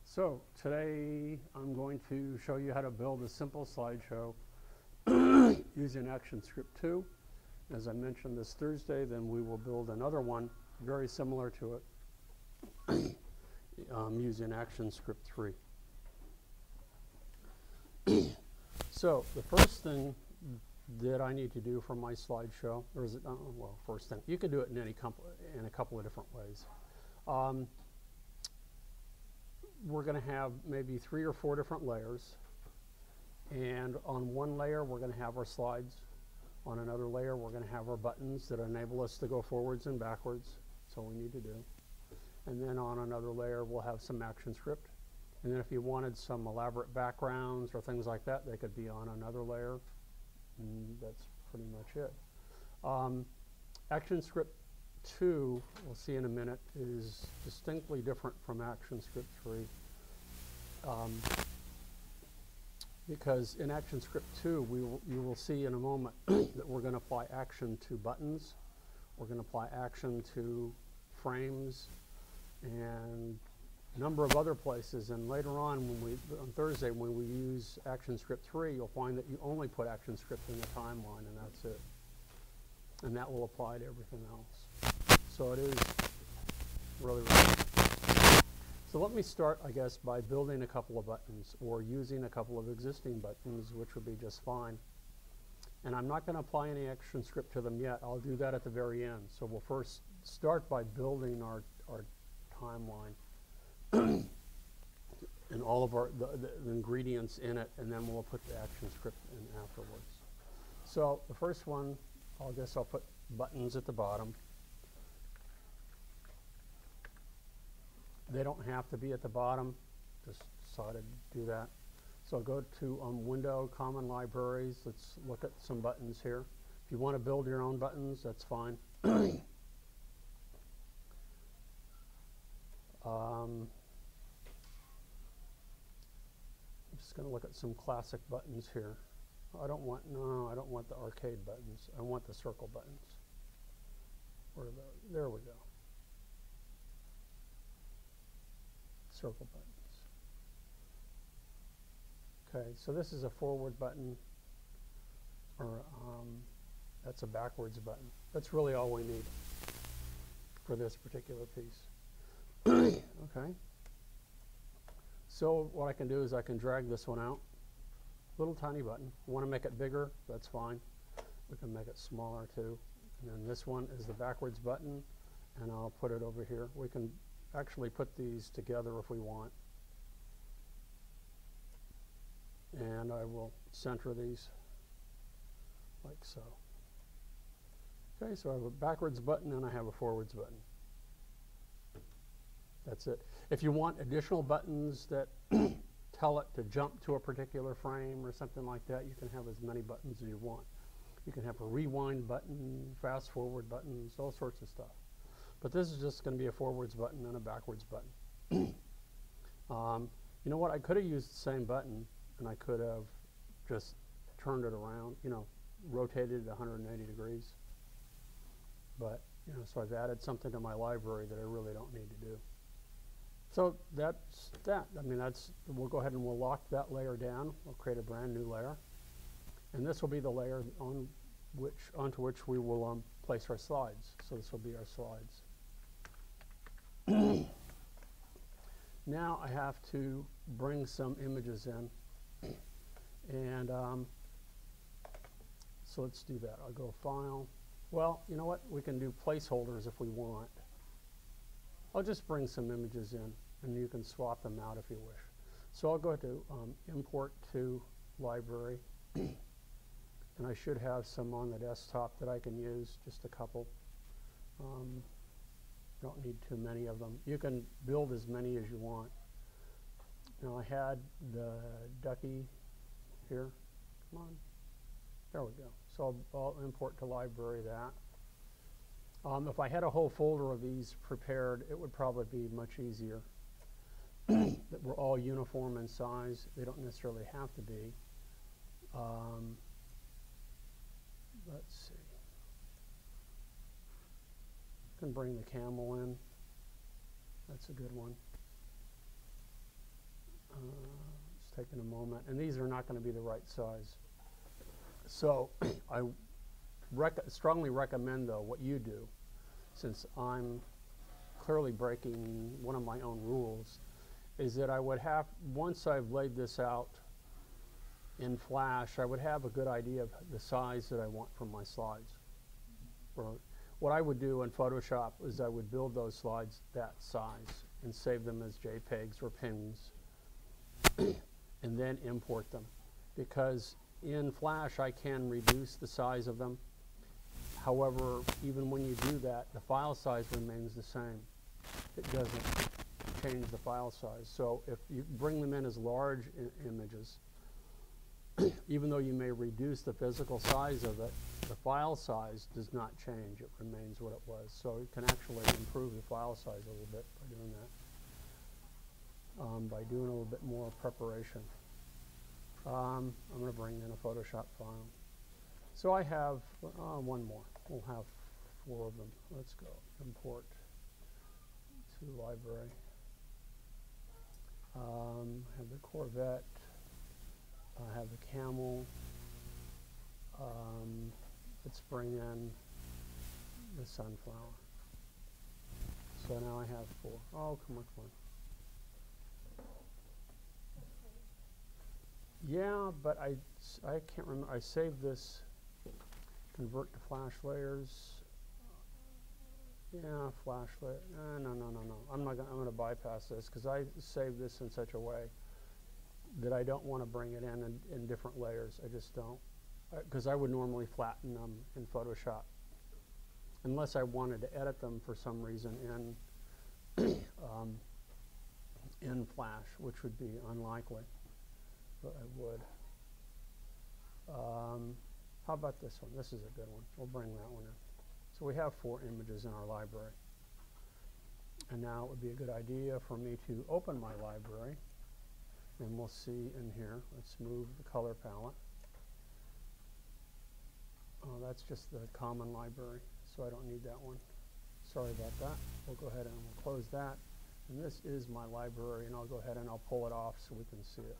So today I'm going to show you how to build a simple slideshow using ActionScript 2. As I mentioned this Thursday, then we will build another one very similar to it using ActionScript 3. So the first thing that I need to do for my slideshow, or is it, well, first thing, you can do it in a couple of different ways. We're going to have maybe 3 or 4 different layers, and on one layer we're going to have our slides. On another layer we're going to have our buttons that enable us to go forwards and backwards. That's all we need to do. And then on another layer we'll have some ActionScript. And then if you wanted some elaborate backgrounds or things like that, they could be on another layer. And that's pretty much it. ActionScript 2, we'll see in a minute, is distinctly different from ActionScript 3. Because in ActionScript 2, you will see in a moment that we're going to apply action to buttons, we're going to apply action to frames, and a number of other places. And later on, on Thursday, when we use ActionScript 3, you'll find that you only put ActionScript in the timeline, and that's it. And that will apply to everything else. So it is really. So let me start, I guess, by building a couple of buttons or using a couple of existing buttons, which would be just fine. And I'm not going to apply any ActionScript to them yet. I'll do that at the very end. So we'll first start by building our timeline and all of the ingredients in it, and then we'll put the ActionScript in afterwards. So the first one, I guess I'll put buttons at the bottom. They don't have to be at the bottom, just decided to do that. So I'll go to Window, Common Libraries. Let's look at some buttons here. If you want to build your own buttons, that's fine. I'm just going to look at some classic buttons here. I don't want the arcade buttons. I want the circle buttons. Where are those? There we go. Circle buttons. Okay, so this is a forward button, or that's a backwards button. That's really all we need for this particular piece. Okay. So what I can do is I can drag this one out. Little tiny button. You want to make it bigger, that's fine. We can make it smaller too. And then this one is the backwards button, and I'll put it over here. We can actually put these together if we want. And I will center these like so. Okay, so I have a backwards button and I have a forwards button. That's it. If you want additional buttons that tell it to jump to a particular frame or something like that, you can have as many buttons as you want. You can have a rewind button, fast forward buttons, all sorts of stuff. But this is just going to be a forwards button and a backwards button. You know what? I could have used the same button, and I could have just turned it around, rotated it 180 degrees. But, so I've added something to my library that I really don't need to do. So that's that. I mean, we'll go ahead and we'll lock that layer down. We'll create a brand new layer. And this will be the layer onto which we will place our slides. So this will be our slides. Now I have to bring some images in. And so let's do that. I'll go File. Well, you know what? We can do placeholders if we want. I'll just bring some images in, and you can swap them out if you wish. So I'll go to Import to Library. And I should have some on the desktop that I can use, just a couple. Don't need too many of them. You can build as many as you want. Now I had the ducky here. Come on. There we go. So I'll import to library that. If I had a whole folder of these prepared, it would probably be much easier. That we're all uniform in size. They don't necessarily have to be. Let's see. Can bring the camel in. That's a good one. It's taking a moment, and these are not going to be the right size. So I strongly recommend, though, what you do, since I'm clearly breaking one of my own rules, is that I would have, once I've laid this out in Flash, I would have a good idea of the size that I want for my slides. Or what I would do in Photoshop is I would build those slides that size and save them as JPEGs or PNGs and then import them. Because in Flash I can reduce the size of them. However, even when you do that, the file size remains the same. It doesn't change the file size. So if you bring them in as large images, even though you may reduce the physical size of it, the file size does not change. It remains what it was. So you can actually improve the file size a little bit by doing that, by doing a little bit more preparation. I'm going to bring in a Photoshop file. So I have one more. We'll have 4 of them. Let's go. Import to library. Have the Corvette. I have the camel. Let's bring in the sunflower. So now I have 4. Oh, come on, come on. Yeah, but I can't remember. I saved this. Convert to Flash layers. Yeah, Flash layer. No. I'm going to bypass this because I saved this in such a way that I don't want to bring it in different layers. I just don't, because I would normally flatten them in Photoshop unless I wanted to edit them for some reason in Flash, which would be unlikely, but I would. How about this one? This is a good one. We'll bring that one in. So we have 4 images in our library. And now it would be a good idea for me to open my library. And we'll see in here. Let's move the color palette. Oh, that's just the common library, so I don't need that one. Sorry about that. We'll go ahead and we'll close that. And this is my library, and I'll go ahead and I'll pull it off so we can see it.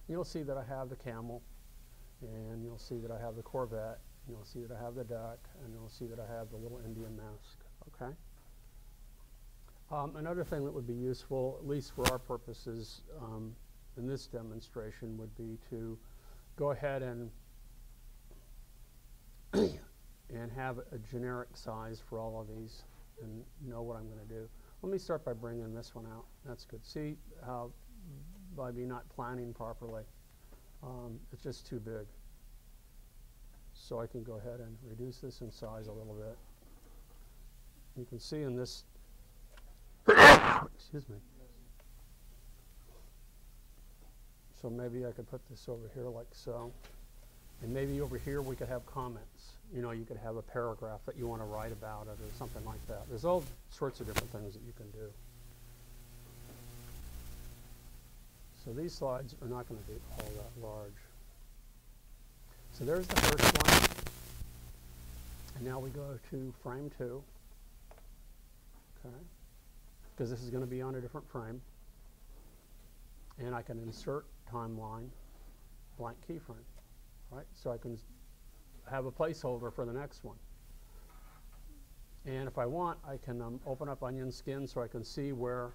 You'll see that I have the camel, and you'll see that I have the Corvette, and you'll see that I have the duck, and you'll see that I have the little Indian mask, okay? Another thing that would be useful, at least for our purposes in this demonstration, would be to go ahead and have a generic size for all of these and know what I'm going to do. Let me start by bringing this one out. That's good. See how by me not planning properly, it's just too big. So I can go ahead and reduce this in size a little bit. You can see in this, excuse me. So maybe I could put this over here like so. And maybe over here we could have comments. You know, you could have a paragraph that you want to write about it or something like that. There's all sorts of different things that you can do. So these slides are not going to be all that large. So there's the first one. And now we go to frame 2. Okay. Because this is going to be on a different frame. And I can insert timeline, blank keyframe. Right? So I can have a placeholder for the next one. And if I want, I can open up Onion Skin so I can see where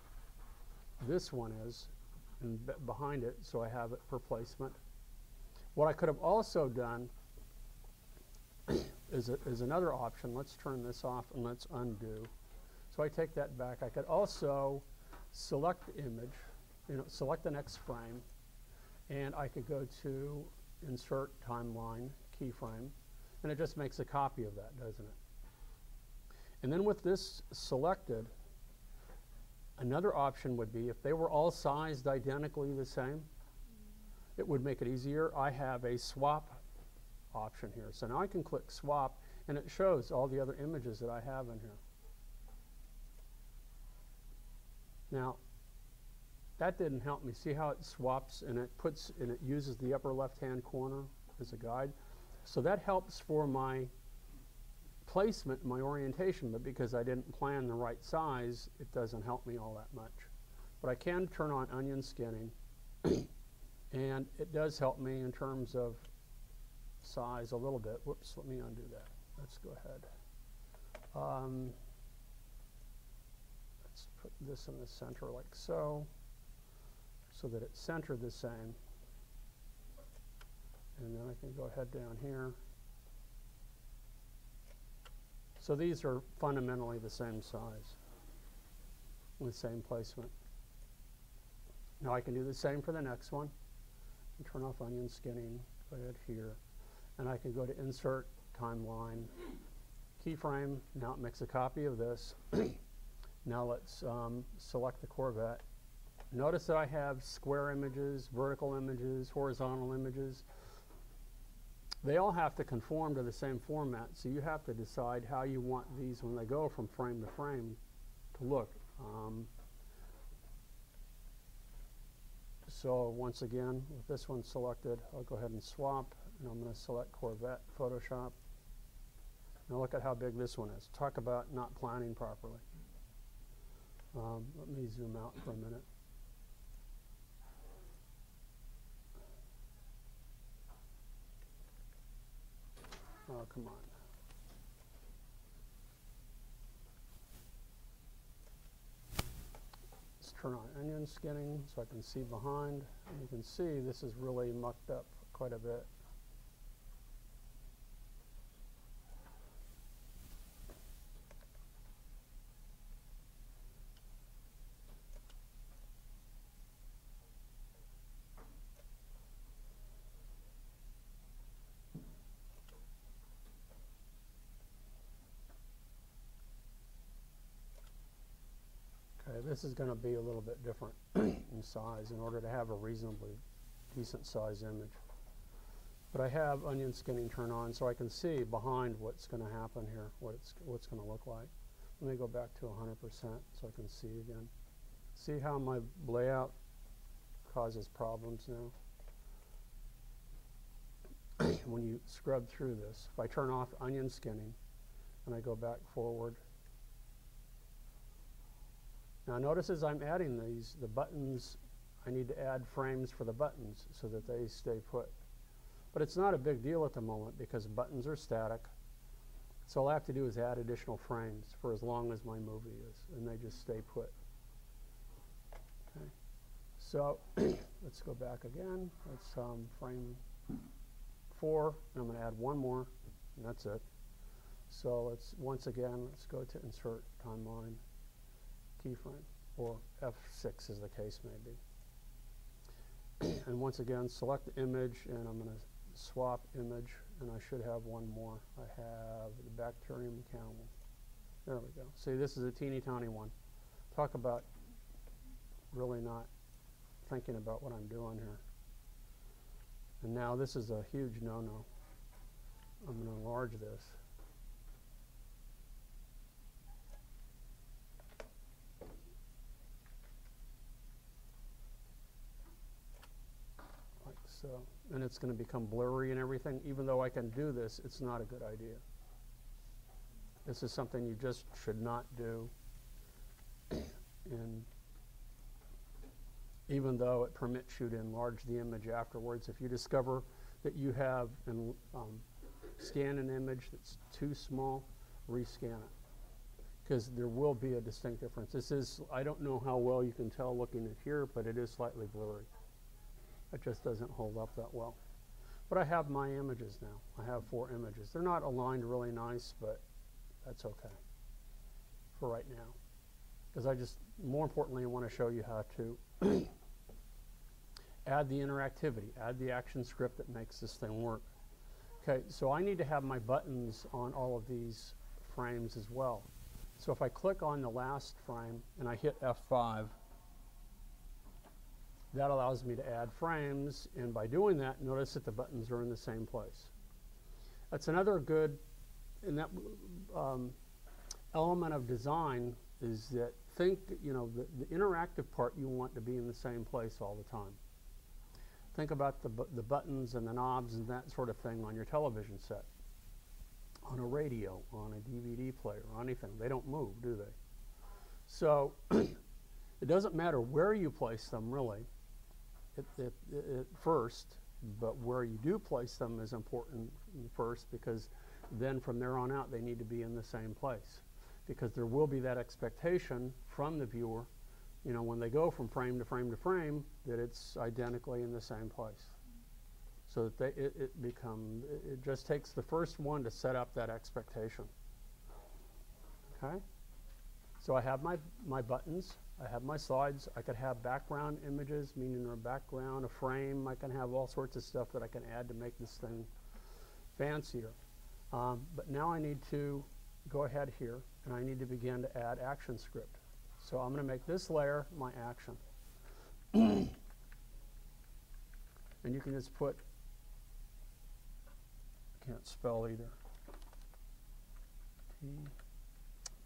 this one is and behind it, so I have it for placement. What I could have also done is another option. Let's turn this off and let's undo. So I take that back. I could also select the image, select the next frame, and I could go to Insert Timeline Keyframe, and it just makes a copy of that, doesn't it? And then with this selected, another option would be if they were all sized identically the same, it would make it easier. I have a swap option here. So now I can click swap, and it shows all the other images that I have in here. Now, that didn't help me. See how it swaps and it uses the upper left-hand corner as a guide? So that helps for my placement, my orientation, but because I didn't plan the right size, it doesn't help me all that much. But I can turn on onion skinning, And it does help me in terms of size a little bit. Whoops, let me undo that. Let's go ahead. Let's put this in the center like so that it's centered the same. And then I can go ahead down here. So these are fundamentally the same size with same placement. Now I can do the same for the next one. Turn off onion skinning, go ahead here, and I can go to Insert, Timeline, Keyframe. Now it makes a copy of this. Now let's select the Corvette. Notice that I have square images, vertical images, horizontal images. They all have to conform to the same format, so you have to decide how you want these when they go from frame to frame to look. So once again, with this one selected, I'll go ahead and swap, and I'm going to select Corvette, Photoshop. Now look at how big this one is. Talk about not planning properly. Let me zoom out for a minute. Oh, come on. Let's turn on onion skinning so I can see behind. And you can see this is really mucked up quite a bit. This is going to be a little bit different in size in order to have a reasonably decent size image. But I have onion skinning turned on so I can see behind what's going to happen here, what's going to look like. Let me go back to 100% so I can see again. See how my layout causes problems now? When you scrub through this, if I turn off onion skinning and I go back forward, now notice as I'm adding the buttons, I need to add frames for the buttons so that they stay put. But it's not a big deal at the moment because buttons are static. So all I have to do is add additional frames for as long as my movie is, and they just stay put. Okay. So let's go back again. Let's frame 4, and I'm going to add one more, and that's it. So once again, let's go to Insert, Timeline, Keyframe, or F6 as the case may be. And once again, select the image, and I'm going to swap image, and I should have one more. I have the bacterium camel. There we go. See, this is a teeny tiny one. Talk about really not thinking about what I'm doing here. And now this is a huge no-no. I'm going to enlarge this. So, and it's going to become blurry and everything. Even though I can do this, it's not a good idea. This is something you just should not do. And even though it permits you to enlarge the image afterwards, if you discover that you have scanned an image that's too small, rescan it. Because there will be a distinct difference. This is, I don't know how well you can tell looking at here, but it is slightly blurry. It just doesn't hold up that well. But I have my images now. I have 4 images. They're not aligned really nice, but that's okay for right now. Because I just, more importantly, I want to show you how to add the interactivity, add the action script that makes this thing work. Okay, so I need to have my buttons on all of these frames as well. So if I click on the last frame and I hit F5, that allows me to add frames, and by doing that, notice that the buttons are in the same place. That's another good, and that element of design is that the interactive part you want to be in the same place all the time. Think about the buttons and the knobs and that sort of thing on your television set, on a radio, on a DVD player, on anything. They don't move, do they? So it doesn't matter where you place them, really. at first, but where you do place them is important first, because then from there on out they need to be in the same place, because there will be that expectation from the viewer, you know, when they go from frame to frame to frame, that it's identically in the same place. So that it just takes the first one to set up that expectation. Okay? So I have my buttons, I have my slides, I could have background images, meaning a background, a frame, I can have all sorts of stuff that I can add to make this thing fancier. But now I need to go ahead here, and I need to begin to add ActionScript. So I'm going to make this layer my action. And you can just put, I can't spell either.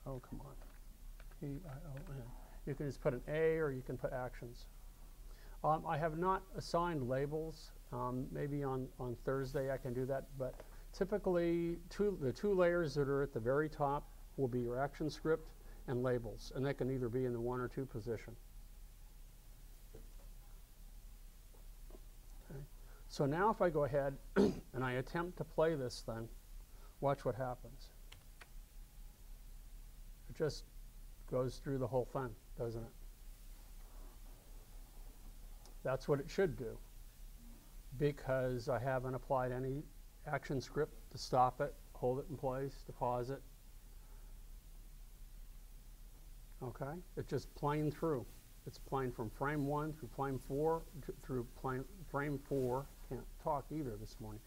Oh, come on. T-I-O-N. You can just put an A, or you can put actions. I have not assigned labels. Maybe on Thursday I can do that, but typically the two layers that are at the very top will be your ActionScript and labels, and they can either be in the 1 or 2 position. Okay. So now if I go ahead and I attempt to play this thing, watch what happens. It just goes through the whole thing, doesn't it? That's what it should do, because I haven't applied any ActionScript to stop it, hold it in place, to pause it. Okay, it's just playing through. It's playing from frame 1 through frame 4 through frame 4. Can't talk either this morning.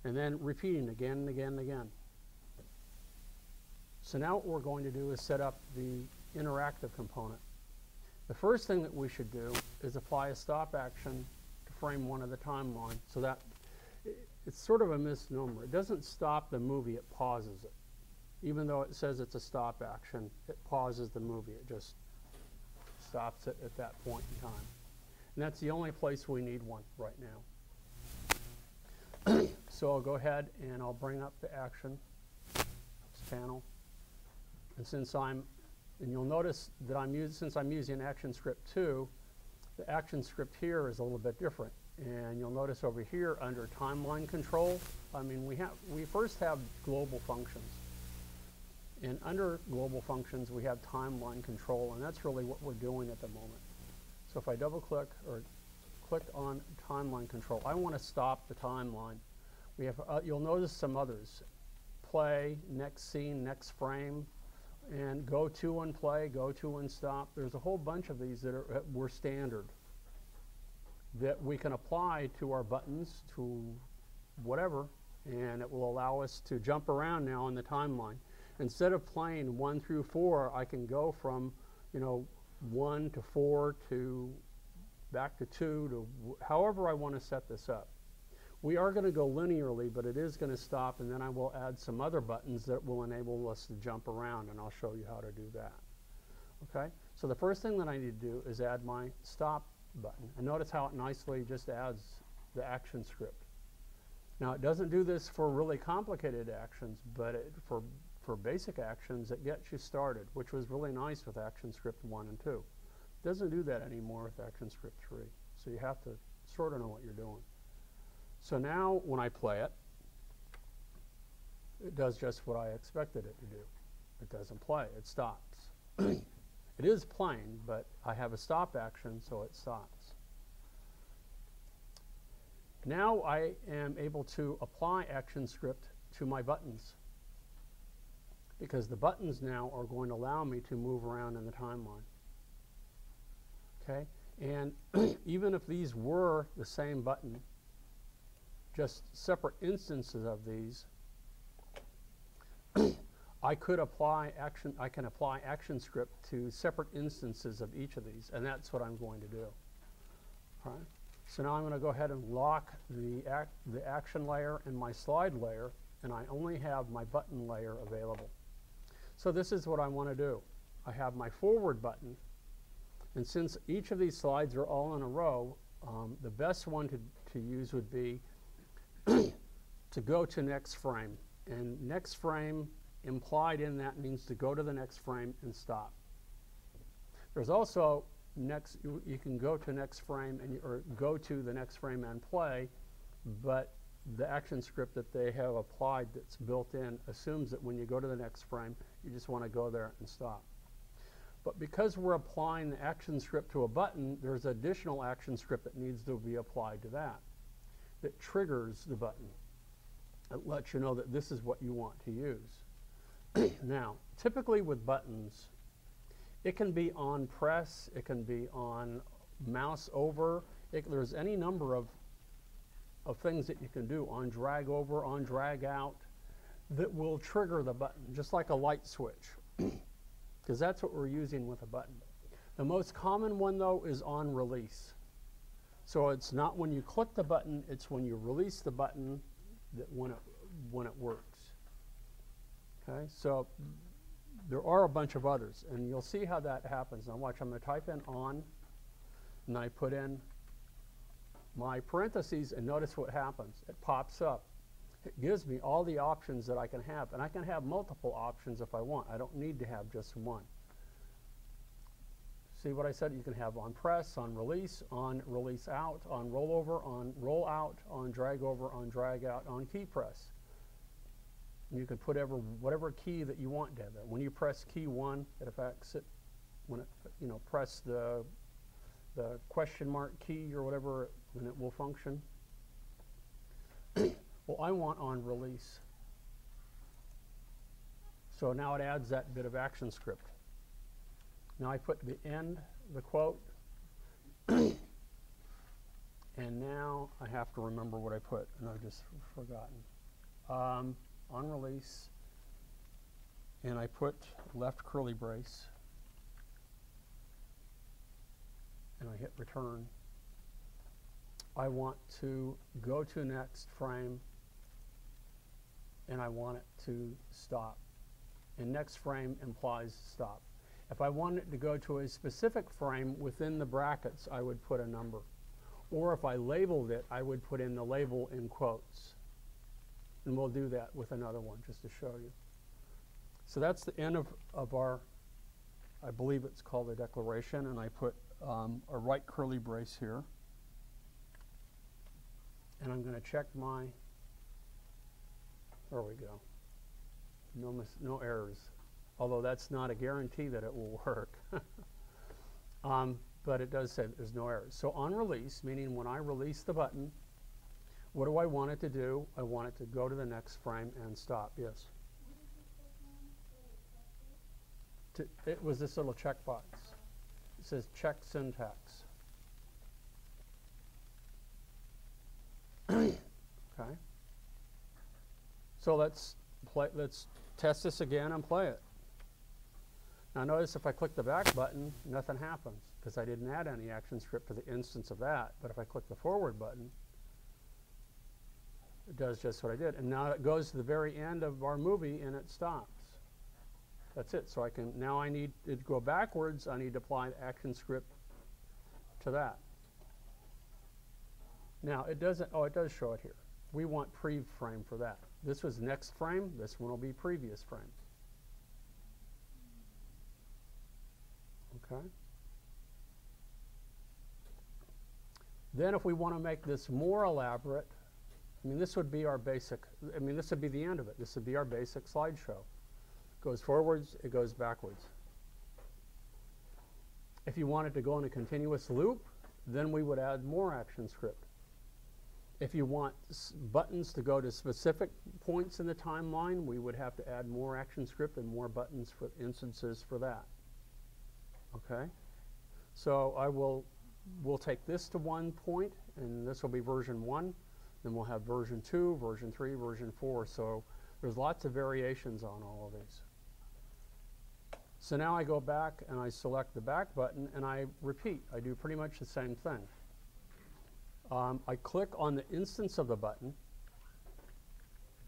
And then repeating again and again and again. So now what we're going to do is set up the interactive component. The first thing that we should do is apply a stop action to frame 1 of the timeline, so that it's sort of a misnomer. It doesn't stop the movie, it pauses it. Even though it says it's a stop action, it pauses the movie. It just stops it at that point in time. And that's the only place we need one right now. So I'll go ahead and I'll bring up the action panel. And you'll notice that since I'm using ActionScript 2, the ActionScript here is a little bit different. And you'll notice over here under timeline control, we first have global functions. And under global functions, we have timeline control, and that's really what we're doing at the moment. So if I double click or click on timeline control, I want to stop the timeline. We have, you'll notice some others: play, next scene, next frame, and go to and play, go to and stop. There's a whole bunch of these that were standard that we can apply to our buttons, to whatever, and it will allow us to jump around now in the timeline. Instead of playing 1 through 4, I can go from, 1 to 4 to back to 2 to however I want to set this up. We are going to go linearly, but it is going to stop, and then I will add some other buttons that will enable us to jump around, and I'll show you how to do that. Okay? So the first thing that I need to do is add my stop button. And notice how it nicely just adds the ActionScript. Now, it doesn't do this for really complicated actions, but for basic actions, it gets you started, which was really nice with ActionScript 1 and 2. It doesn't do that anymore with ActionScript 3. So you have to sort of know what you're doing. So now when I play it, it does just what I expected it to do. It doesn't play, it stops. It is playing, but I have a stop action, so it stops. Now I am able to apply ActionScript to my buttons, because the buttons now are going to allow me to move around in the timeline. Okay? And even if these were the same button, just separate instances of these, I can apply ActionScript to separate instances of each of these, and that's what I'm going to do. All right? So now I'm going to go ahead and lock the action layer and my slide layer, and I only have my button layer available. So this is what I want to do. I have my forward button, and since each of these slides are all in a row, the best one to use would be to go to next frame. And next frame, implied in that, means to go to the next frame and stop. There's also you can go to next frame or go to the next frame and play, but the ActionScript that they have applied that's built in assumes that when you go to the next frame, you just want to go there and stop. But because we're applying the ActionScript to a button, there's additional ActionScript that needs to be applied to that triggers the button. It lets you know that this is what you want to use. Now, typically with buttons, it can be on press, it can be on mouse over, there's any number of things that you can do on drag over, on drag out, that will trigger the button, just like a light switch, because that's what we're using with a button. The most common one, though, is on release. So it's not when you click the button, it's when you release the button that when it works. Okay, so there are a bunch of others, and you'll see how that happens. Now watch, I'm going to type in on, and I put in my parentheses, and notice what happens. It pops up. It gives me all the options that I can have, and I can have multiple options if I want. I don't need to have just one. See what I said? You can have on press, on release out, on rollover, on roll out, on drag over, on drag out, on key press. And you can put whatever key that you want to have there. When you press key 1, it affects it. When it, press the question mark key or whatever, then it will function. Well, I want on release. So now it adds that bit of ActionScript. Now I put the end, the quote, and now I have to remember what I put, and I've just forgotten. On release, and I put left curly brace, and I hit return. I want to go to next frame, and I want it to stop. And next frame implies stop. If I want it to go to a specific frame within the brackets, I would put a number. Or if I labeled it, I would put in the label in quotes. And we'll do that with another one just to show you. So that's the end of our, I believe it's called a declaration, and I put a right curly brace here. And I'm going to check my, there we go. No errors. Although that's not a guarantee that it will work. But it does say that there's no errors. So on release, meaning when I release the button, what do I want it to do? I want it to go to the next frame and stop. Yes? It was this little checkbox. It says check syntax. Okay. So let's test this again and play it. Now notice if I click the back button, nothing happens because I didn't add any ActionScript to the instance of that. But if I click the forward button, it does just what I did. And now it goes to the very end of our movie and it stops. That's it. So now I need to go backwards. I need to apply the ActionScript to that. Now it doesn't, oh, it does show it here. We want pre-frame for that. This was next frame. This one will be previous frame. Okay. Then if we want to make this more elaborate, I mean, this would be our basic, I mean, this would be the end of it. This would be our basic slideshow. It goes forwards, it goes backwards. If you wanted to go in a continuous loop, then we would add more ActionScript. If you want buttons to go to specific points in the timeline, we would have to add more ActionScript and more buttons for instances for that. Okay? So we'll take this to one point, and this will be version 1. Then we'll have version 2, version 3, version 4. So there's lots of variations on all of these. So now I go back and I select the back button and I repeat. I do pretty much the same thing. I click on the instance of the button,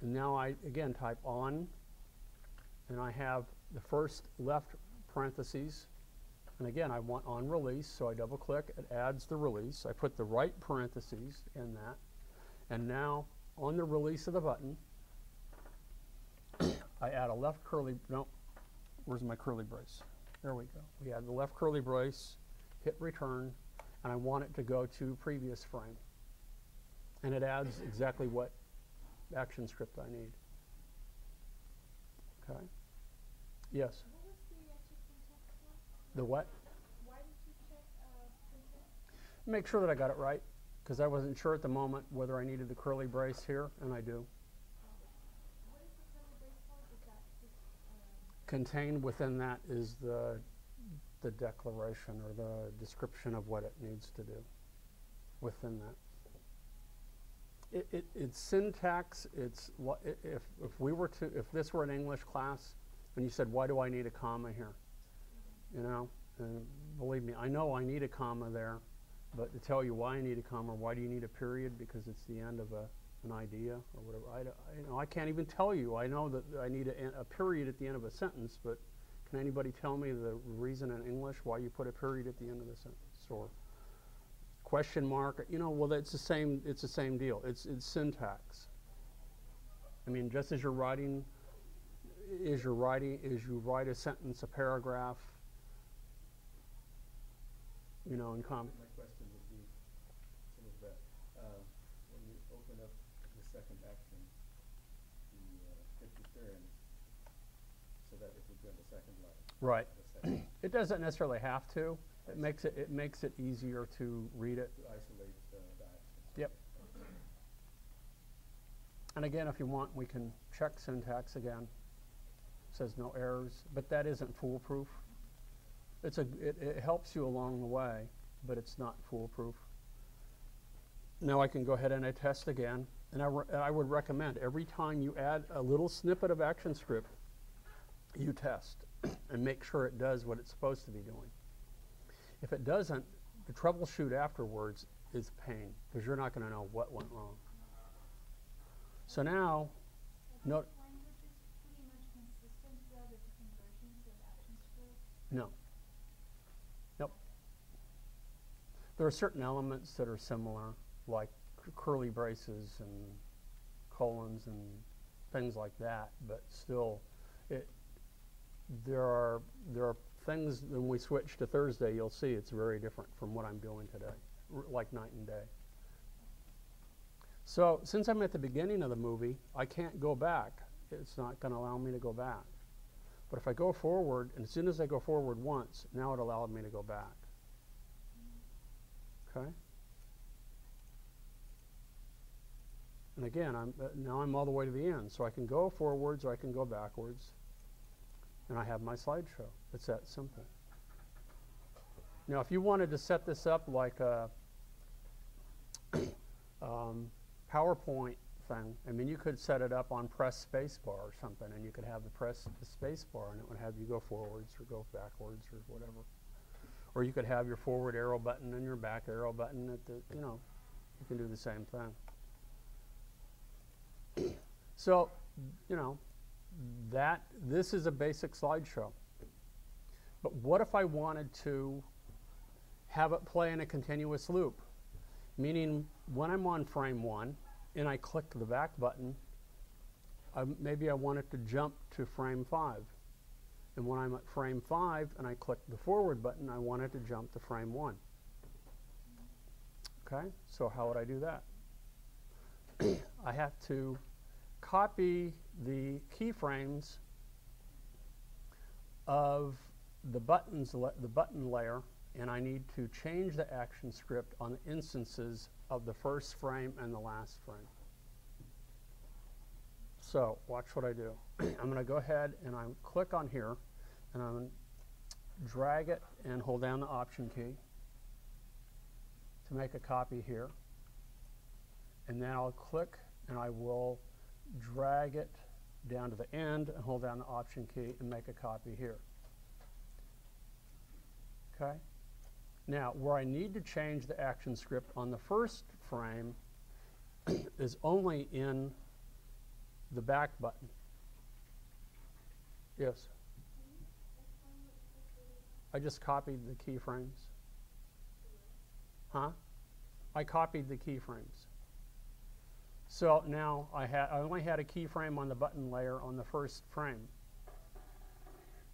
and now I again type on, and I have the first left parentheses, and again I want on release, so I double click, it adds the release. I put the right parentheses in that, and now on the release of the button I add a left curly, no, where's my curly brace? There we go. We add the left curly brace, hit return, and I want it to go to previous frame. And it adds exactly what ActionScript I need. Okay? Yes? What was the extra syntax for? The what? Why did you check syntax? Make sure that I got it right, because I wasn't sure at the moment whether I needed the curly brace here, and I do. What is the curly brace for? Is that just, Contained within that is the declaration or the description of what it needs to do within that. It's syntax. It's if this were an English class and you said, why do I need a comma here? You know, and believe me, I know I need a comma there, but to tell you why I need a comma, or why do you need a period, because it's the end of an idea or whatever. I can't even tell you. I know that I need a period at the end of a sentence, but can anybody tell me the reason in English why you put a period at the end of the sentence, or question mark? You know, well, it's the same deal. It's syntax. I mean, just as you write a sentence, a paragraph, you know, in My question would be some of that. When you open up the second action, hit return, so that it would go in the second line. right. The second It doesn't necessarily have to. It makes it easier to read it. to isolate the actions. Yep. And again, if you want, we can check syntax again. It says no errors, but that isn't foolproof. It helps you along the way, but it's not foolproof. Now I can go ahead and I test again, and I would recommend every time you add a little snippet of ActionScript, you test and make sure it does what it's supposed to be doing. If it doesn't, the troubleshoot afterwards is pain, because you're not going to know what went wrong. So now, note. language is pretty much consistent throughout the different versions of ActionScript? No. Nope. There are certain elements that are similar, like curly braces and colons and things like that, but still, there are things, when we switch to Thursday, you'll see it's very different from what I'm doing today, like night and day. So since I'm at the beginning of the movie, I can't go back. It's not going to allow me to go back. But if I go forward, and as soon as I go forward once, now it allowed me to go back. Okay? And again, now I'm all the way to the end, so I can go forwards or I can go backwards, and I have my slideshow. It's that simple. Now, if you wanted to set this up like a PowerPoint thing, I mean, you could set it up on press spacebar or something, and you could have the spacebar, and it would have you go forwards or go backwards or whatever. Or you could have your forward arrow button and your back arrow button at the, you know, you can do the same thing. So, you know, this is a basic slideshow. But what if I wanted to have it play in a continuous loop? Meaning, when I'm on frame 1 and I click the back button, maybe I want it to jump to frame 5. And when I'm at frame 5 and I click the forward button, I want it to jump to frame 1. Okay, so how would I do that? I have to copy the keyframes of the button layer, and I need to change the ActionScript on the instances of the first frame and the last frame. So watch what I do. I'm going to go ahead and I click on here, and I'm going to drag it and hold down the Option key to make a copy here. And then I'll click and I will drag it down to the end and hold down the Option key and make a copy here. Okay? Now, where I need to change the ActionScript on the first frame is only in the back button. Yes? I just copied the keyframes. Huh? I copied the keyframes. So now I only had a keyframe on the button layer on the first frame.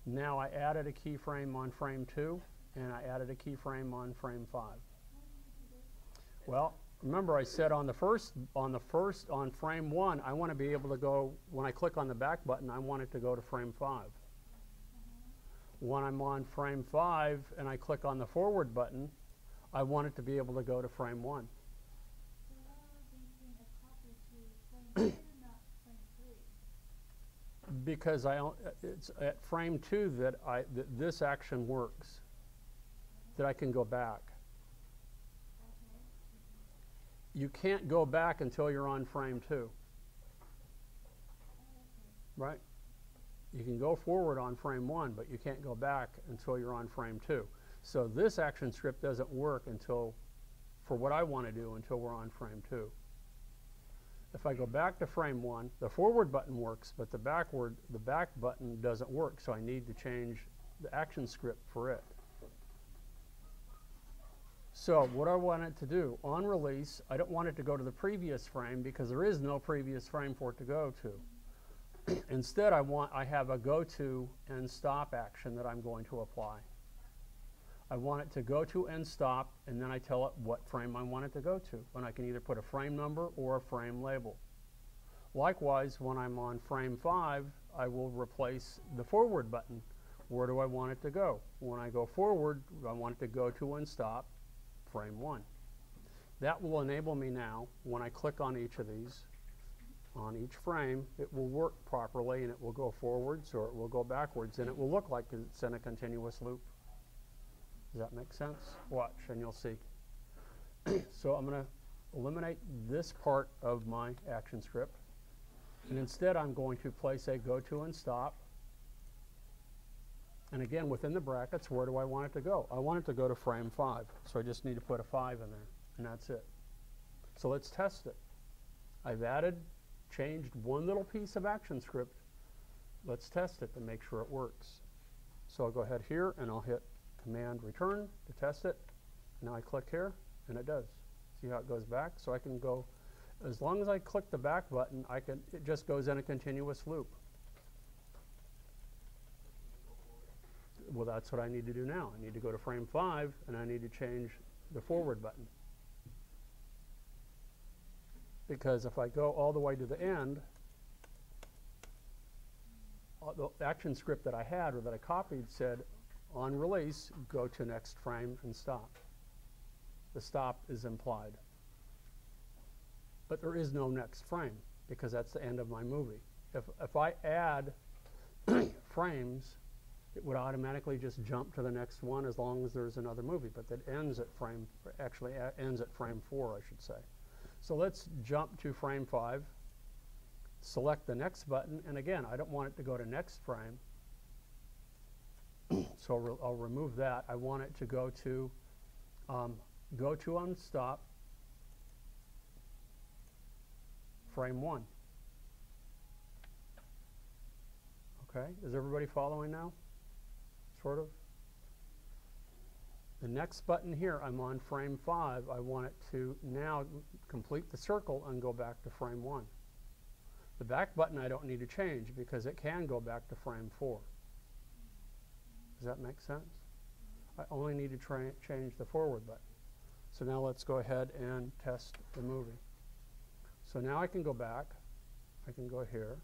Now I added a keyframe on frame 2, and I added a keyframe on frame 5. Well, remember I said on frame 1, I want to be able to go, when I click on the back button, I want it to go to frame 5. When I'm on frame 5 and I click on the forward button, I want it to be able to go to frame 1. So how are these being a copy to frame 2, not frame 3? Because it's at frame 2 that this action works, that I can go back. Okay. You can't go back until you're on frame 2, Okay. right? You can go forward on frame 1, but you can't go back until you're on frame 2. So this action script doesn't work until, for what I want to do, until we're on frame 2. If I go back to frame 1, the forward button works, but the back button doesn't work, so I need to change the action script for it. So what I want it to do, on release, I don't want it to go to the previous frame because there is no previous frame for it to go to. Instead, I have a go to and stop action that I'm going to apply. I want it to go to and stop, and then I tell it what frame I want it to go to. And I can either put a frame number or a frame label. Likewise, when I'm on frame 5, I will replace the forward button. Where do I want it to go? When I go forward, I want it to go to and stop frame 1. That will enable me now, when I click on each of these, on each frame, it will work properly, and it will go forwards or it will go backwards, and it will look like it's in a continuous loop. Does that make sense? Watch and you'll see. So I'm going to eliminate this part of my action script, and instead I'm going to place a go to and stop. And again, within the brackets, where do I want it to go? I want it to go to frame 5, so I just need to put a 5 in there, and that's it. So let's test it. I've changed one little piece of action script. Let's test it to make sure it works. So I'll go ahead here and I'll hit Command Return to test it. Now I click here and it does. See how it goes back? So I can go, as long as I click the back button, it just goes in a continuous loop. Well, that's what I need to do now. I need to go to frame 5 and I need to change the forward button. Because if I go all the way to the end, the action script that I had or that I copied said, on release, go to next frame and stop. The stop is implied. But there is no next frame because that's the end of my movie. If I add frames, it would automatically just jump to the next one as long as there's another movie. But that ends at actually ends at frame 4, I should say. So let's jump to frame 5, select the next button, and again, I don't want it to go to next frame. So I'll remove that. I want it to go to and stop frame 1. Okay, is everybody following now? Sort of? The next button here, I'm on frame 5. I want it to now complete the circle and go back to frame 1. The back button I don't need to change because it can go back to frame 4. Does that make sense? I only need to change the forward button. So now let's go ahead and test the movie. So now I can go back. I can go here.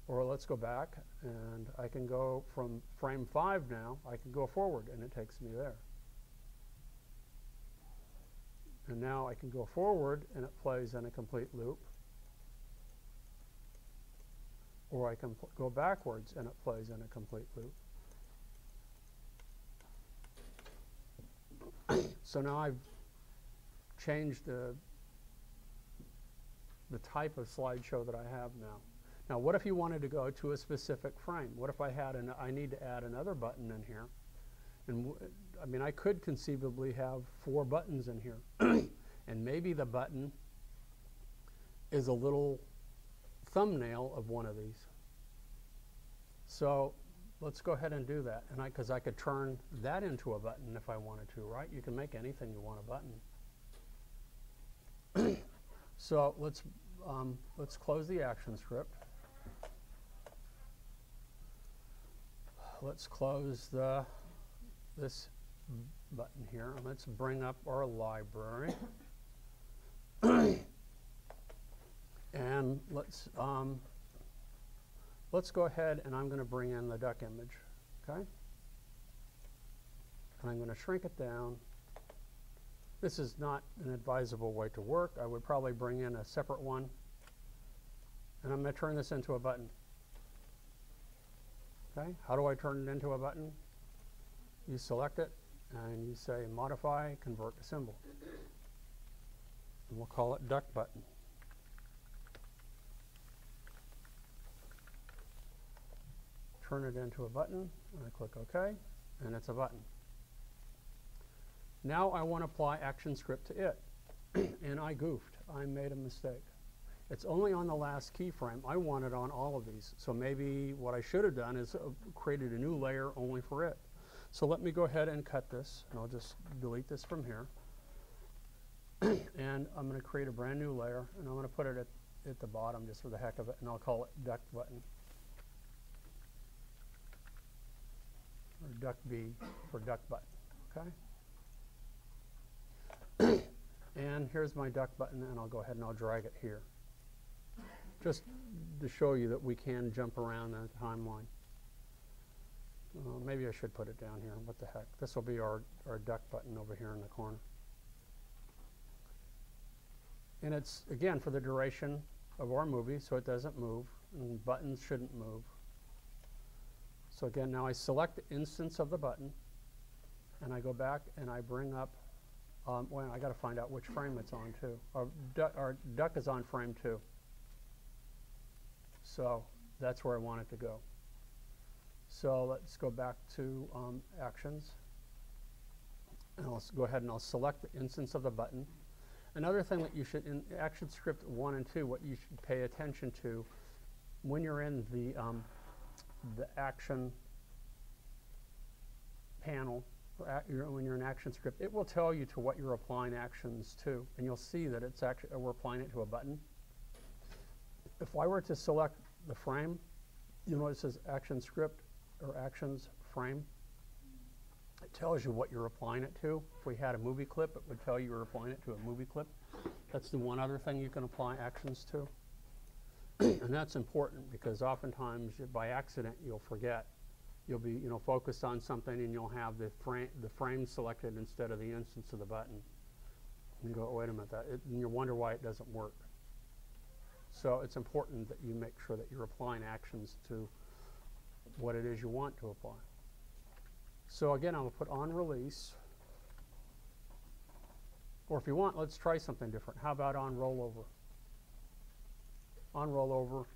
Or let's go back, and I can go from frame 5 now. I can go forward, and it takes me there. And now I can go forward, and it plays in a complete loop. Or I can go backwards, and it plays in a complete loop. So now I've changed the type of slideshow that I have now. Now, what if you wanted to go to a specific frame? What if I need to add another button in here? And I mean, I could conceivably have 4 buttons in here. And maybe the button is a little thumbnail of one of these. So let's go ahead and do that. And because I could turn that into a button if I wanted to, right? You can make anything you want a button. So let's close the action script. Let's close the this button here. Let's bring up our library. And let's go ahead and I'm going to bring in the duck image, okay? And I'm going to shrink it down. This is not an advisable way to work. I would probably bring in a separate one. And I'm going to turn this into a button. Okay, how do I turn it into a button? You select it and you say modify, convert to symbol. And we'll call it duck button. Turn it into a button, and I click OK, and it's a button. Now I want to apply ActionScript to it, and I goofed. I made a mistake. It's only on the last keyframe. I want it on all of these. So maybe what I should have done is created a new layer only for it. So let me go ahead and cut this, and I'll just delete this from here. And I'm going to create a brand new layer, and I'm going to put it at the bottom just for the heck of it, and I'll call it duck button. Or duck B for duck button, okay? And here's my duck button, and I'll go ahead and I'll drag it here. Just to show you that we can jump around the timeline. Maybe I should put it down here. What the heck? This will be our duck button over here in the corner. And it's, again, for the duration of our movie, so it doesn't move, and buttons shouldn't move. So again, now I select the instance of the button, and I go back and I bring up, well, I got to find out which frame it's on too. Our duck is on frame 2. So that's where I want it to go. So let's go back to Actions. And I'll go ahead and I'll select the instance of the button. Another thing that you should, in ActionScript 1 and 2, what you should pay attention to when you're in the action panel, when you're in ActionScript, it will tell you to what you're applying actions to, and you'll see that it's actually we're applying it to a button. If I were to select the frame, you know it says ActionScript or Actions Frame. It tells you what you're applying it to. If we had a movie clip, it would tell you you're applying it to a movie clip. That's the one other thing you can apply actions to. And that's important because oftentimes by accident you'll forget. You'll be focused on something and you'll have the frame selected instead of the instance of the button. And you go, oh, wait a minute, and you wonder why it doesn't work. So it's important that you make sure that you're applying actions to what it is you want to apply. So again, I'm going to put on release. Or if you want, let's try something different. How about on rollover? On rollover,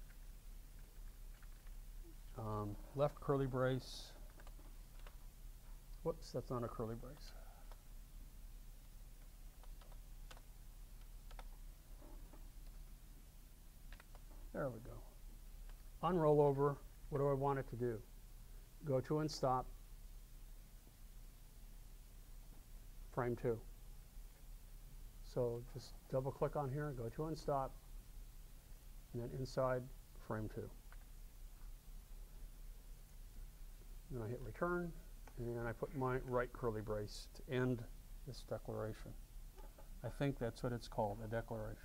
left curly brace. Whoops, that's not a curly brace. There we go. On rollover, what do I want it to do? Go to and stop. Frame 2. So just double click on here, go to and stop, and then inside frame 2. Then I hit return, and I put my right curly brace to end this declaration. I think that's what it's called, a declaration.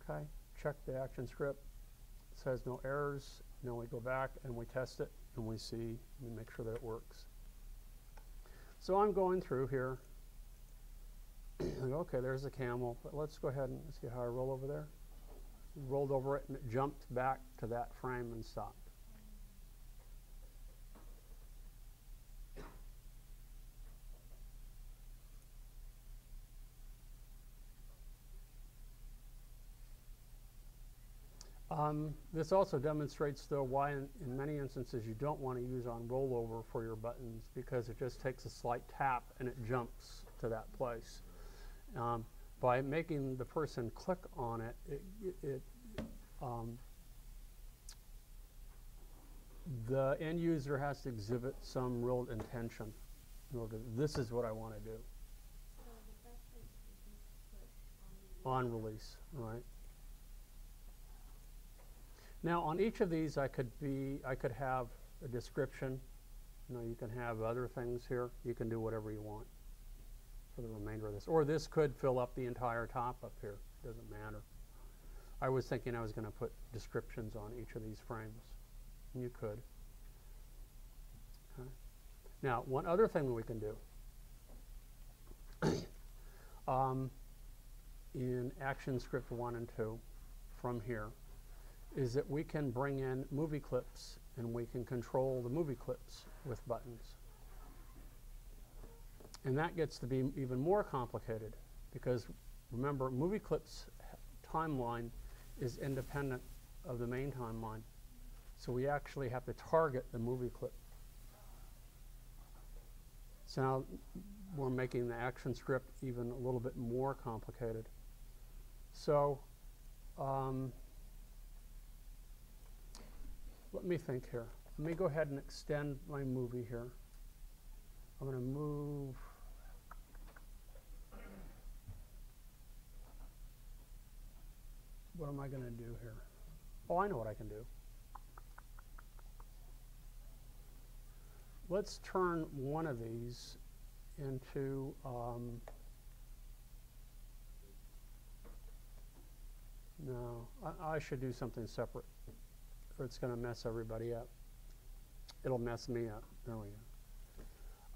Okay, check the ActionScript. It says no errors. Then we go back and we test it, and we make sure that it works. So I'm going through here. Okay, there's the camel, but let's go ahead and see how I roll over there. Rolled over it and it jumped back to that frame and stopped. This also demonstrates, though, why in many instances you don't want to use on rollover for your buttons, because it just takes a slight tap and it jumps to that place. By making the person click on it, the end user has to exhibit some real intention in order to, this is what I want to do. So the best is to just push On release, right? Now on each of these I could have a description You know, you can have other things here. You can do whatever you want for the remainder of this. Or this could fill up the entire top up here. Doesn't matter. I was thinking I was going to put descriptions on each of these frames. And you could. Okay. Now, one other thing that we can do in ActionScript 1 and 2 from here is that we can bring in movie clips and we can control the movie clips with buttons. And that gets to be even more complicated because remember, movie clips timeline is independent of the main timeline. So we actually have to target the movie clip. So now we're making the ActionScript even a little bit more complicated. So let me think here. Let me go ahead and extend my movie here. I'm going to move. What am I going to do here? Oh, I know what I can do. Let's turn one of these into no, I should do something separate or it's going to mess everybody up. It'll mess me up. There we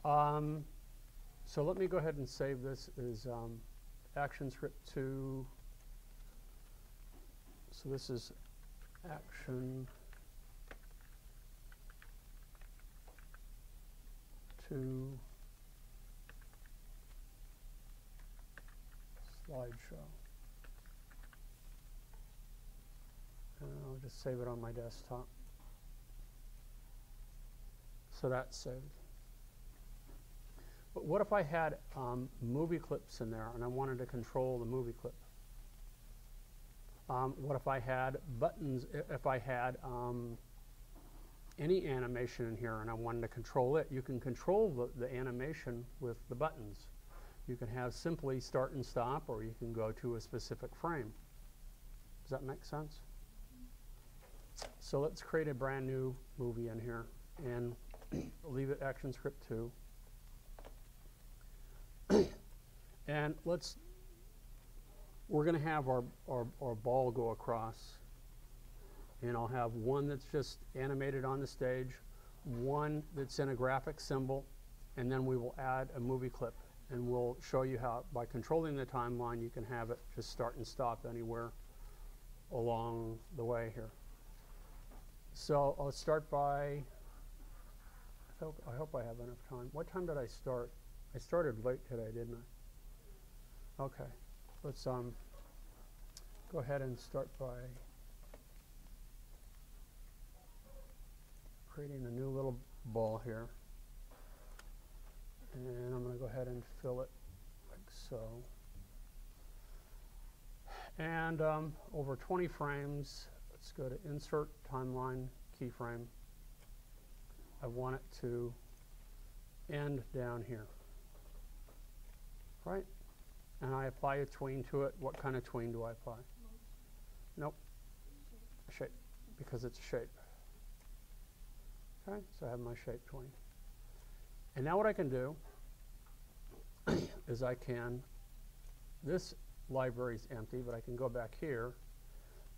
go. So let me go ahead and save this as ActionScript 2. So this is Action 2 slideshow. And I'll just save it on my desktop. So that's saved. But what if I had movie clips in there and I wanted to control the movie clip? What if I had buttons, if I had any animation in here and I wanted to control it? You can control the animation with the buttons. You can have simply start and stop, or you can go to a specific frame. Does that make sense? So let's create a brand new movie in here and leave it ActionScript 2. And we're going to have our ball go across. And I'll have one that's just animated on the stage, one that's in a graphic symbol, and then we will add a movie clip. And we'll show you how, by controlling the timeline, you can have it just start and stop anywhere along the way here. So I'll start by, I hope I have enough time. What time did I start? I started late today, didn't I? Okay, let's go ahead and start by creating a new little ball here. And I'm going to go ahead and fill it like so. And over 20 frames, let's go to Insert Timeline Keyframe. I want it to end down here, right? And I apply a tween to it. What kind of tween do I apply? Nope. Shape, because it's a shape. Okay, so I have my shape tween. And now what I can do is this library is empty, but I can go back here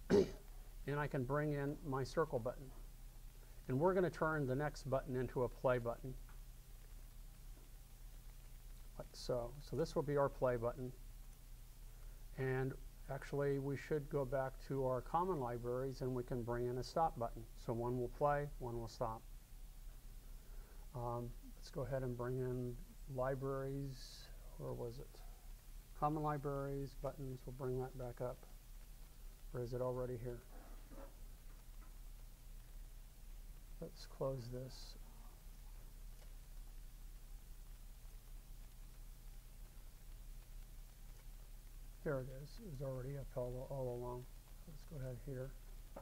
and I can bring in my circle button. And we're going to turn the next button into a play button. Like so. So this will be our play button. And actually we should go back to our common libraries and we can bring in a stop button. So one will play, one will stop. Let's go ahead and bring in libraries. Where was it? Common libraries, buttons. We'll bring that back up. Or is it already here? Let's close this. There it is. It was already up all along. Let's go ahead here.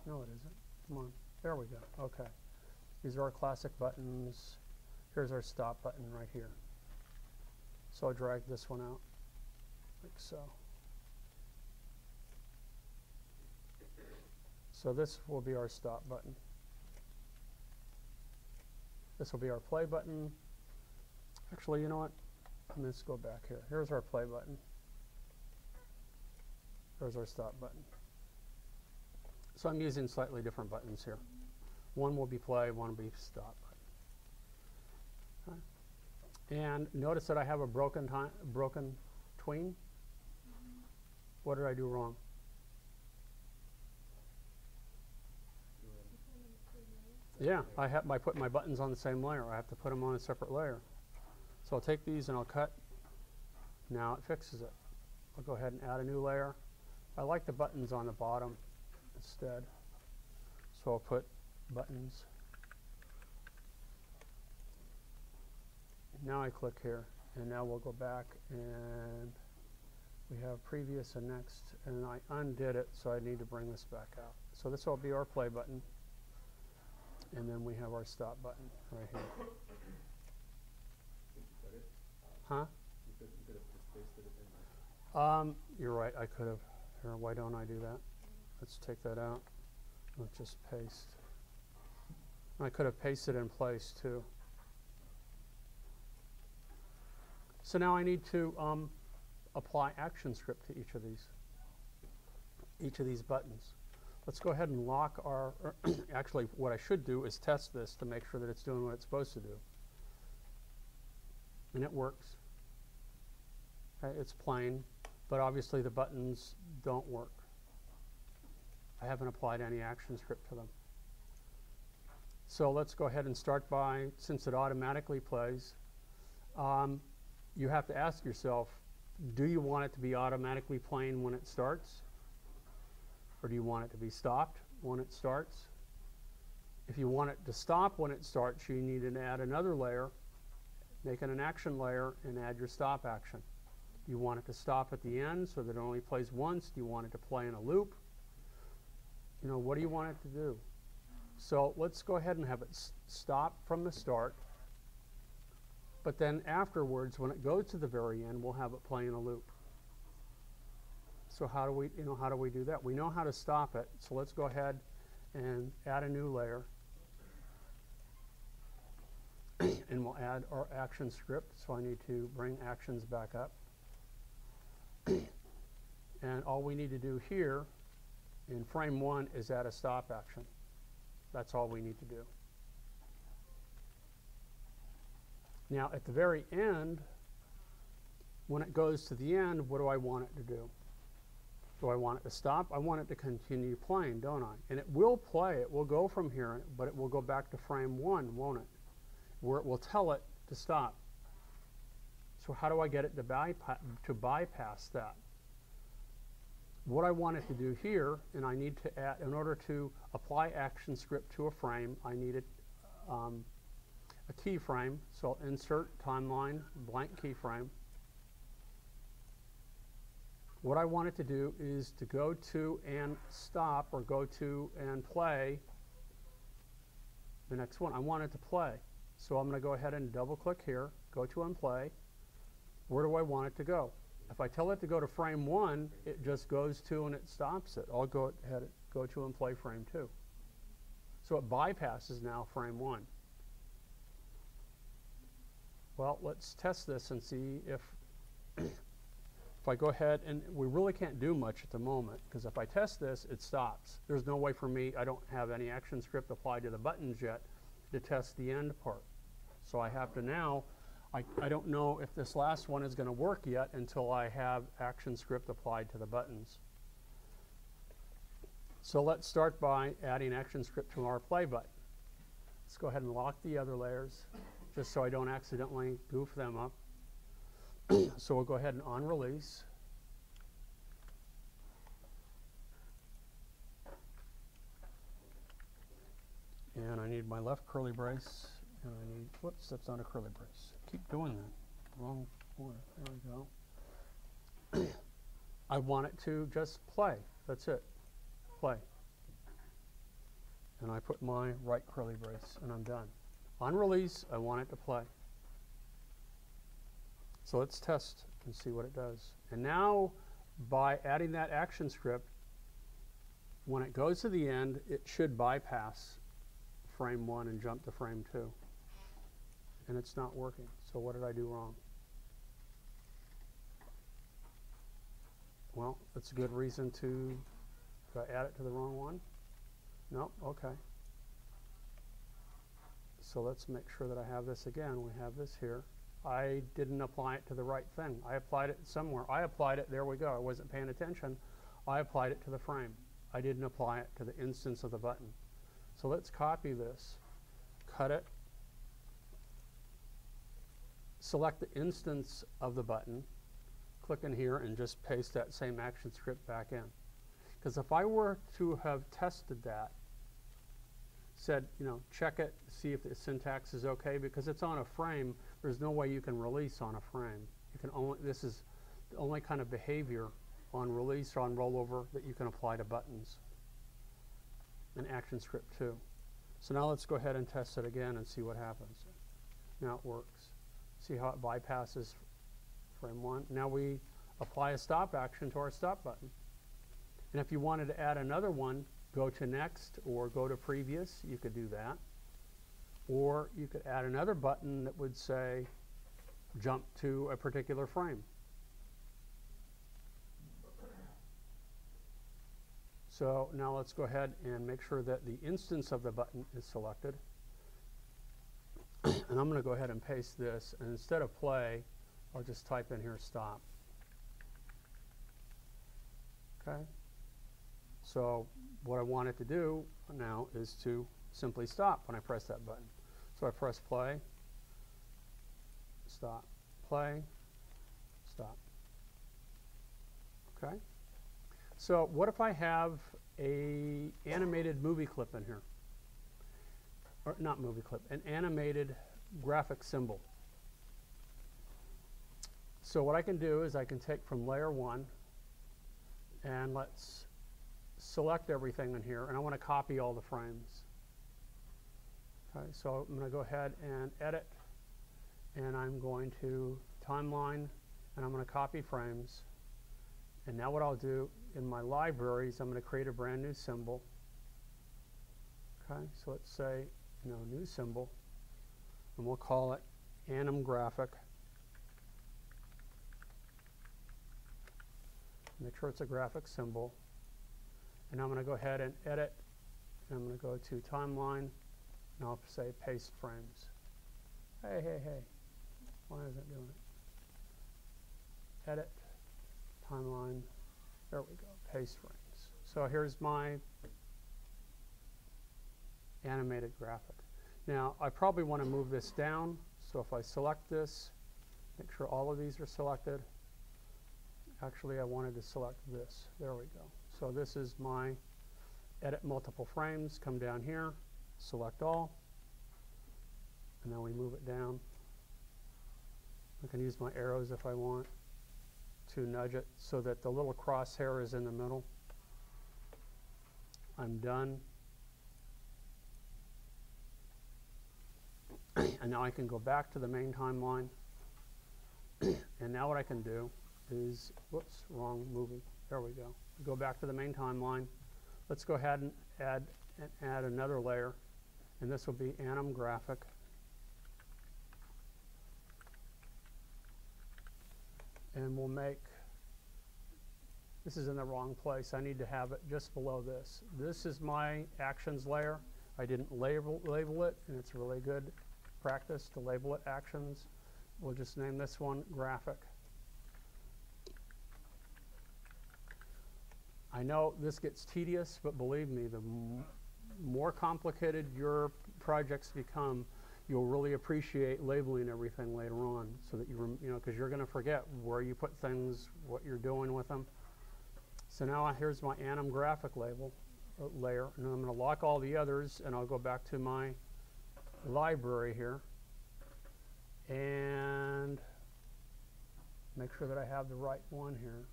No, it isn't. Come on. There we go. Okay. These are our classic buttons. Here's our stop button right here. So I'll drag this one out like so. So this will be our stop button. This will be our play button. Actually, you know what? Let's go back here. Here's our play button. There's our stop button. So I'm using slightly different buttons here. One will be play, one will be stop button. Okay. And notice that I have a broken tween. What did I do wrong? Yeah, I have by putting my buttons on the same layer. I have to put them on a separate layer. So I'll take these and I'll cut. Now it fixes it. I'll go ahead and add a new layer. I like the buttons on the bottom instead. So I'll put buttons. Now I click here, and now we'll go back, and we have previous and next, and I undid it, so I need to bring this back out. So this will be our play button, and then we have our stop button right here. Huh? You could have just pasted it in there. You're right, I could have. Here, why don't I do that? Let's take that out. Let's just paste. I could have pasted in place too. So now I need to apply ActionScript to each of these buttons. Let's go ahead and lock our, actually what I should do is test this to make sure that it's doing what it's supposed to do. And it works. Okay, it's plain, but obviously the buttons don't work. I haven't applied any ActionScript to them. So let's go ahead and start by, since it automatically plays, you have to ask yourself, do you want it to be automatically playing when it starts? Or do you want it to be stopped when it starts? If you want it to stop when it starts, you need to add another layer, make it an action layer, and add your stop action. Do you want it to stop at the end so that it only plays once? Do you want it to play in a loop? You know, what do you want it to do? So let's go ahead and have it stop from the start. But then afterwards, when it goes to the very end, we'll have it play in a loop. So how do we do that? We know how to stop it. So let's go ahead and add a new layer. And we'll add our ActionScript. So I need to bring actions back up. And all we need to do here in frame 1 is add a stop action. That's all we need to do. Now at the very end, when it goes to the end, what do I want it to do? Do I want it to stop? I want it to continue playing, don't I? And it will play. It will go from here, but it will go back to frame 1, won't it? Where it will tell it to stop. So how do I get it to bypass that? What I want it to do here, and I need to add, in order to apply ActionScript to a frame, I need a keyframe. So I'll insert timeline, blank keyframe. What I want it to do is to go to and stop, or go to and play the next one. I want it to play. So I'm going to go ahead and double click here, go to and play. Where do I want it to go? If I tell it to go to frame 1, it just goes to and it stops it. I'll go ahead and go to and play frame 2. So it bypasses now frame 1. Well, let's test this and see if I go ahead, and we really can't do much at the moment, because if I test this, it stops. There's no way for me, I don't have any ActionScript applied to the buttons yet to test the end part. So I have to now, I don't know if this last one is going to work yet until I have ActionScript applied to the buttons. So let's start by adding ActionScript to our play button. Let's go ahead and lock the other layers, just so I don't accidentally goof them up. So we'll go ahead and on release. And I need my left curly brace, and I need, whoops, that's not a curly brace. Keep doing that. Wrong order. There we go. I want it to just play. That's it. Play. And I put my right curly brace, and I'm done. On release, I want it to play. So let's test and see what it does. And now, by adding that ActionScript, when it goes to the end, it should bypass frame 1 and jump to frame 2. and it's not working. So what did I do wrong? Well, that's a good reason to, did I add it to the wrong one? No, okay. So let's make sure that I have this again. We have this here. I didn't apply it to the right thing. I applied it somewhere. I applied it, there we go. I wasn't paying attention. I applied it to the frame. I didn't apply it to the instance of the button. So let's copy this, cut it, select the instance of the button, click in here and just paste that same action script back in. Because if I were to have tested that, said, you know, check it, see if the syntax is okay, because it's on a frame, there's no way you can release on a frame. You can only, this is the only kind of behavior on release or on rollover that you can apply to buttons in ActionScript 2. So now let's go ahead and test it again and see what happens. Now it works. See how it bypasses frame 1. Now we apply a stop action to our stop button. And if you wanted to add another one, go to next or go to previous, you could do that. Or you could add another button that would say jump to a particular frame. So now let's go ahead and make sure that the instance of the button is selected. And I'm going to go ahead and paste this, and instead of play, I'll just type in here stop. Okay. So what I want it to do now is to simply stop when I press that button. So I press play, stop, play, stop. Okay. So what if I have a animated movie clip in here? Or not movie clip, an animated graphic symbol. So what I can do is I can take from layer 1 and let's select everything in here, and I want to copy all the frames. Okay, so I'm going to go ahead and edit, and I'm going to timeline, and I'm going to copy frames. And now what I'll do in my libraries, I'm going to create a brand new symbol. Okay, so let's say, you know, new symbol, and we'll call it anim graphic. Make sure it's a graphic symbol. And I'm going to go ahead and edit, and I'm going to go to timeline, and I'll say paste frames. Hey, hey, hey, why isn't it doing it? Edit, timeline, there we go, paste frames. So here's my animated graphic. Now I probably want to move this down, so if I select this, make sure all of these are selected. Actually I wanted to select this, there we go. So this is my edit multiple frames, come down here, select all, and then we move it down. I can use my arrows if I want to nudge it so that the little crosshair is in the middle. I'm done. And now I can go back to the main timeline. And now what I can do is, whoops, wrong movie. There we go. Go back to the main timeline. Let's go ahead and add another layer, and this will be anim graphic. And we'll make, this is in the wrong place. I need to have it just below this. This is my actions layer. I didn't label it, and it's really good practice to label it actions. We'll just name this one graphic. I know this gets tedious, but believe me, the more complicated your projects become, you'll really appreciate labeling everything later on, so that you know, because you're going to forget where you put things, what you're doing with them. So now here's my anim graphic layer, and I'm going to lock all the others, and I'll go back to my library here and make sure that I have the right one here.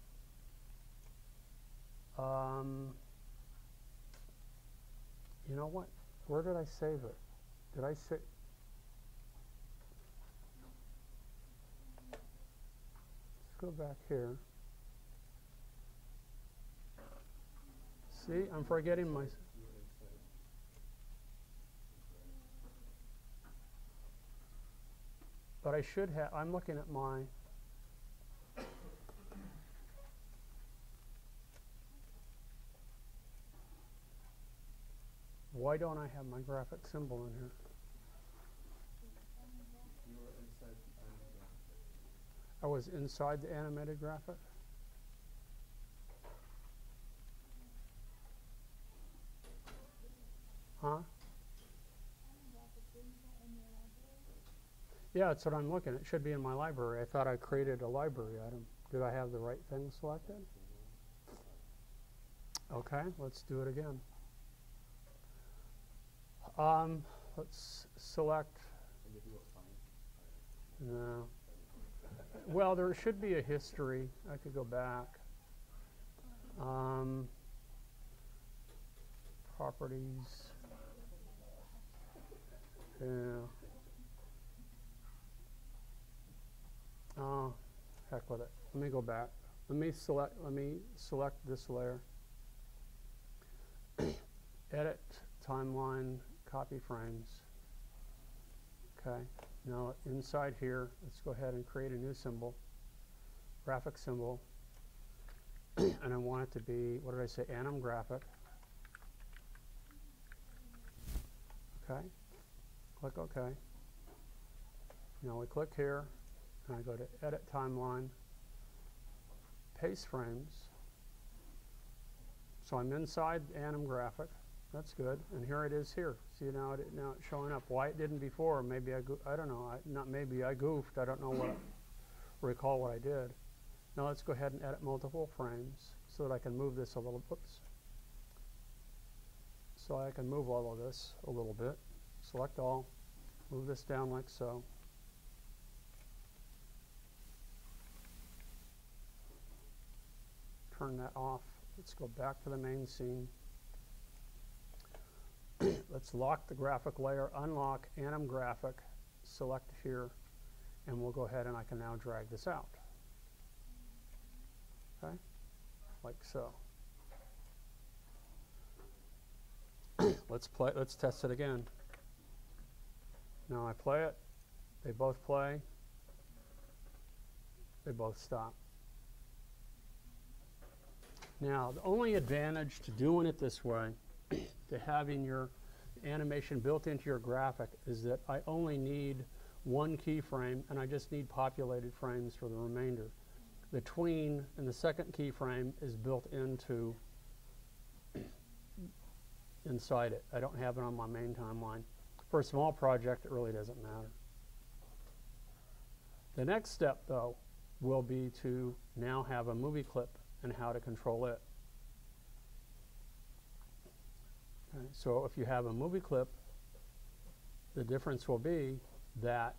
You know what? Where did I save it? Did I save? Let's go back here. See, I'm forgetting my. But I should have, I'm looking at my, why don't I have my graphic symbol in here? You were inside the animated graphic. I was inside the animated graphic? Huh? Yeah, that's what I'm looking at. It should be in my library. I thought I created a library item. Did I have the right thing selected? Okay, let's do it again. Let's select. No. Well, there should be a history. I could go back. Properties. Yeah. Oh, heck with it. Let me go back. Let me select this layer. Edit timeline, copy frames. Okay. Now inside here, let's go ahead and create a new symbol, graphic symbol. And I want it to be, what did I say, anim graphic. Okay. Click OK. Now we click here, and I go to Edit Timeline, Paste Frames. So I'm inside anim graphic. That's good. And here it is here. See, now it's showing up. Why it didn't before? Maybe I don't know. Not maybe I goofed. I don't know what. Recall what I did. Now let's go ahead and edit multiple frames so that I can move this a little. Oops. So I can move all of this a little bit. Select all. Move this down like so. Turn that off. Let's go back to the main scene. Let's lock the graphic layer, unlock anim graphic, select here, and we'll go ahead and I can now drag this out. Okay? Like so. Let's test it again. Now I play it, they both play, they both stop. Now, the only advantage to doing it this way, to having your animation built into your graphic, is that I only need one keyframe and I just need populated frames for the remainder. The tween and the second keyframe is built into inside it. I don't have it on my main timeline. For a small project, it really doesn't matter. The next step, though, will be to now have a movie clip and how to control it. Okay, so if you have a movie clip, the difference will be that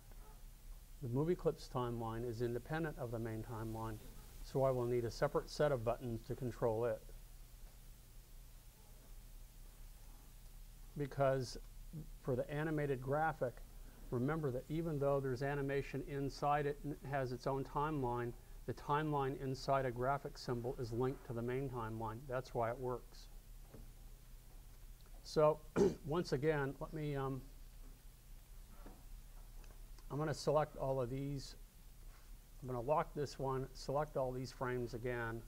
the movie clip's timeline is independent of the main timeline, so I will need a separate set of buttons to control it. Because for the animated graphic, remember that even though there's animation inside it and it has its own timeline, the timeline inside a graphic symbol is linked to the main timeline. That's why it works. So once again, let me, I'm going to select all of these. I'm going to lock this one, select all these frames again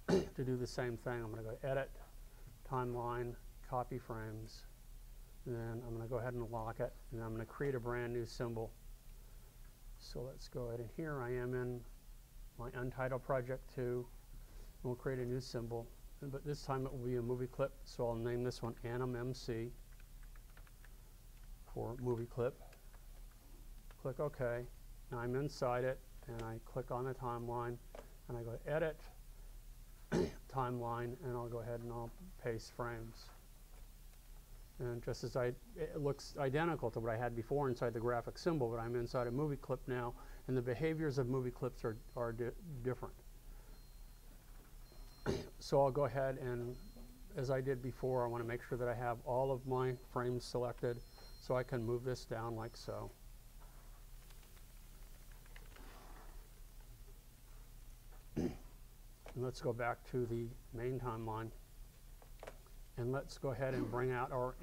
to do the same thing. I'm going to go to Edit, Timeline, Copy Frames. And then I'm going to go ahead and lock it, and I'm going to create a brand new symbol. So let's go ahead, and here I am in my Untitled Project 2. We'll create a new symbol, but this time it will be a movie clip, so I'll name this one Anim MC for movie clip. Click OK. Now I'm inside it, and I click on the timeline, and I go to Edit, Timeline, and I'll go ahead and I'll paste frames. And just as it looks identical to what I had before inside the graphic symbol, but I'm inside a movie clip now, and the behaviors of movie clips are different. So I'll go ahead and, as I did before, I want to make sure that I have all of my frames selected, so I can move this down like so. And let's go back to the main timeline. And let's go ahead and bring out our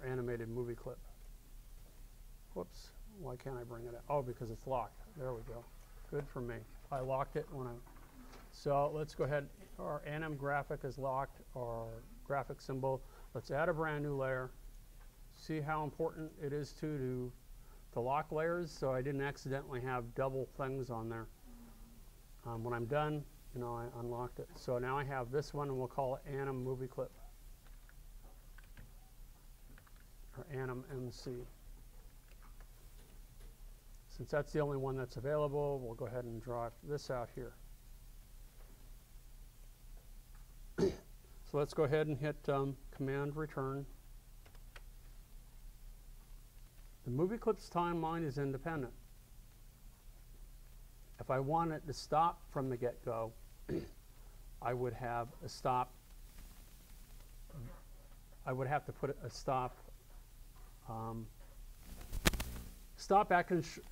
animated movie clip. Whoops, Why can't I bring it up? Oh, because it's locked. There we go. Good for me. I locked it when I... So let's go ahead. Our anim graphic is locked, our graphic symbol. Let's add a brand new layer. See how important it is to lock layers, so I didn't accidentally have double things on there. When I'm done, you know, I unlocked it. So now I have this one, and we'll call it anim movie clip, or anim MC. Since that's the only one that's available, we'll go ahead and draw this out here. So let's go ahead and hit Command Return. The movie clip's timeline is independent. If I want it to stop from the get-go, I would have a stop. I would have to put a stop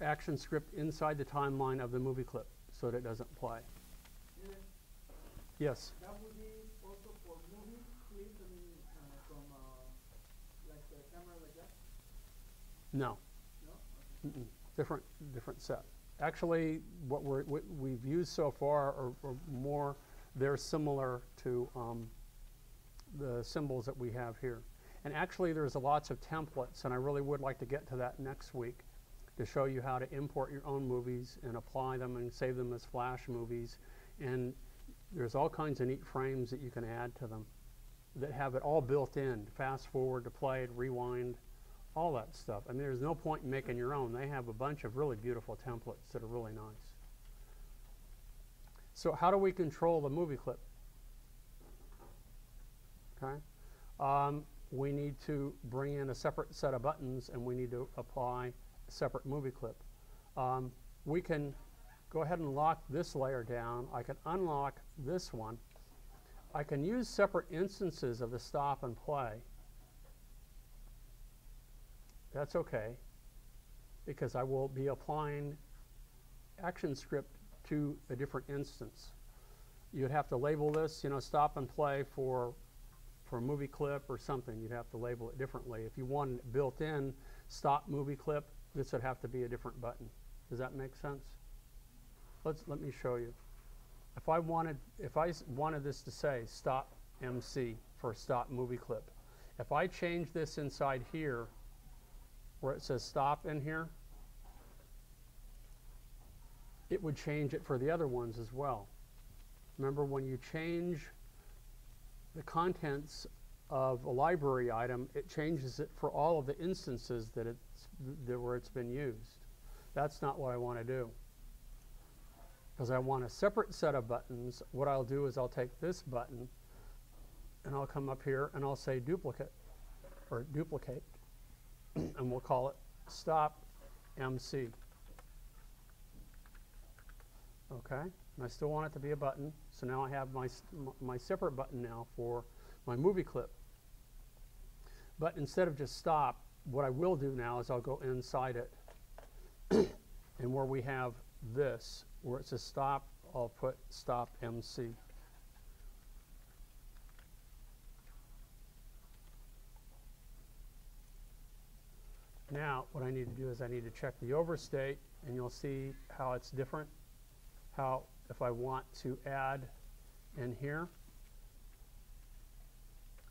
action script inside the timeline of the movie clip so that it doesn't play. Yes? That would be also for movie clips, I mean, from like the camera like that? No. No? Okay. Different set. Actually, what we've used so far are more, they're similar to the symbols that we have here. And actually, there's lots of templates, and I really would like to get to that next week to show you how to import your own movies and apply them and save them as Flash movies. And there's all kinds of neat frames that you can add to them that have it all built in. Fast forward, to play, rewind, all that stuff. I mean, there's no point in making your own. They have a bunch of really beautiful templates that are really nice. So how do we control the movie clip? Okay. We need to bring in a separate set of buttons, and we need to apply a separate movie clip. We can go ahead and lock this layer down. I can unlock this one. I can use separate instances of the stop and play. That's okay, because I will be applying ActionScript to a different instance. You'd have to label this, you know, stop and play for a movie clip or something. You'd have to label it differently. If you wanted it built in, stop movie clip, this would have to be a different button. Does that make sense? Let me show you. If I wanted this to say stop MC for stop movie clip, if I change this inside here where it says stop in here, it would change it for the other ones as well. Remember, when you change the contents of a library item, it changes it for all of the instances where it's been used. That's not what I want to do. Because I want a separate set of buttons. What I'll do is I'll take this button and I'll come up here and I'll say duplicate, or duplicate, and we'll call it stop MC. Okay, and I still want it to be a button, so now I have my separate button now for my movie clip. But instead of just stop, what I will do now is I'll go inside it, and where we have this, where it says stop, I'll put stop MC. Now, what I need to do is I need to check the overstate, and you'll see how it's different. How, if I want to add in here,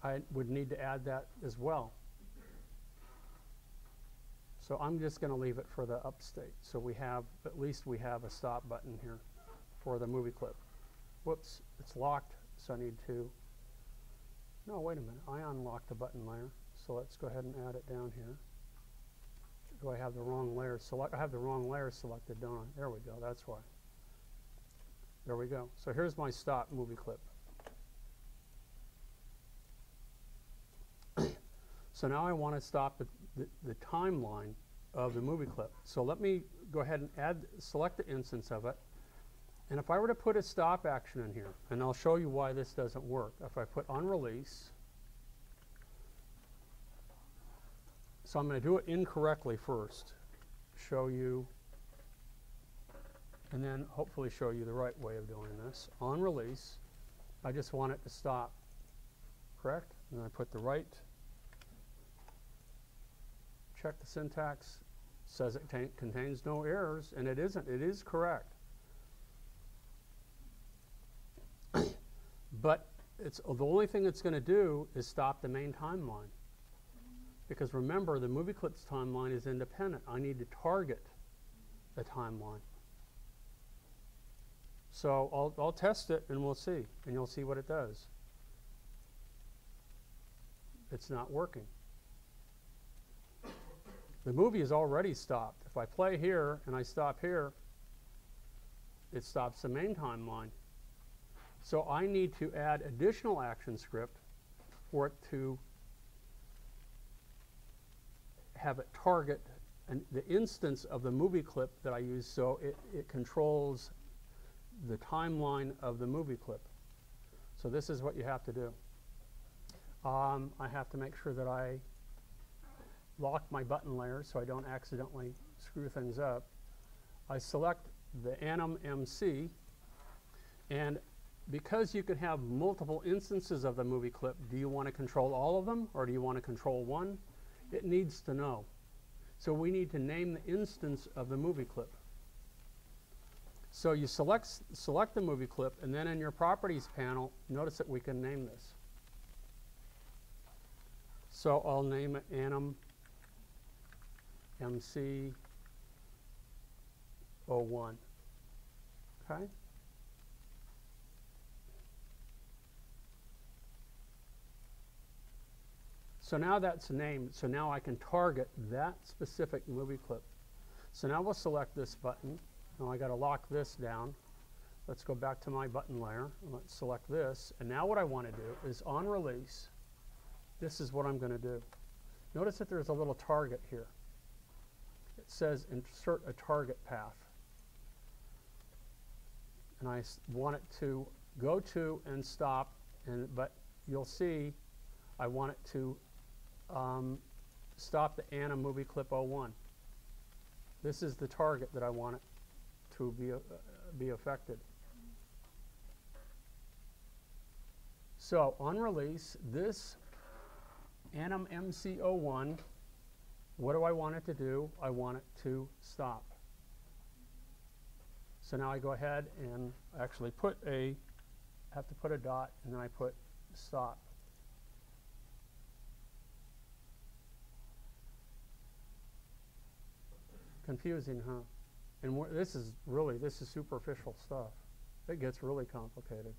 I would need to add that as well. So I'm just going to leave it for the upstate. So we have, at least we have a stop button here for the movie clip. Whoops, it's locked, so I need to, no, wait a minute, I unlocked the button layer. So let's go ahead and add it down here. Do I have the wrong layer select? I have the wrong layer selected, don't I? There we go, that's why. There we go. So here's my stop movie clip. So now I want to stop the timeline of the movie clip. So let me go ahead and select the instance of it. And if I were to put a stop action in here, and I'll show you why this doesn't work. If I put on release, so I'm going to do it incorrectly first, show you, and then hopefully show you the right way of doing this. On release, I just want it to stop, correct? And then I put the right, check the syntax, says it contains no errors, and it isn't. It is correct. But it's the only thing it's going to do is stop the main timeline. Because remember, the movie clips timeline is independent. I need to target the timeline. So I'll test it and we'll see, and you'll see what it does. It's not working. The movie is already stopped. If I play here and I stop here, it stops the main timeline. So I need to add additional ActionScript for it to have it target the instance of the movie clip that I use, so it controls the timeline of the movie clip. So this is what you have to do. I have to make sure that I lock my button layers so I don't accidentally screw things up. I select the Anim MC, and because you can have multiple instances of the movie clip, do you want to control all of them or do you want to control one? It needs to know. So we need to name the instance of the movie clip. So you select the movie clip, and then in your properties panel, notice that we can name this. So I'll name it Anim MC 01. Okay? So now that's named, so now I can target that specific movie clip. So now we'll select this button. Now I got to lock this down. Let's go back to my button layer, and let's select this. And now what I want to do is on release, this is what I'm going to do. Notice that there's a little target here. It says insert a target path. And I want it to go to and stop, but you'll see I want it to stop the Anim movie clip 01. This is the target that I want it to be affected. So on release, this Anim MC01, what do I want it to do? I want it to stop. So now I go ahead and actually have to put a dot, and then I put stop. Confusing, huh? And this is superficial stuff. It gets really complicated.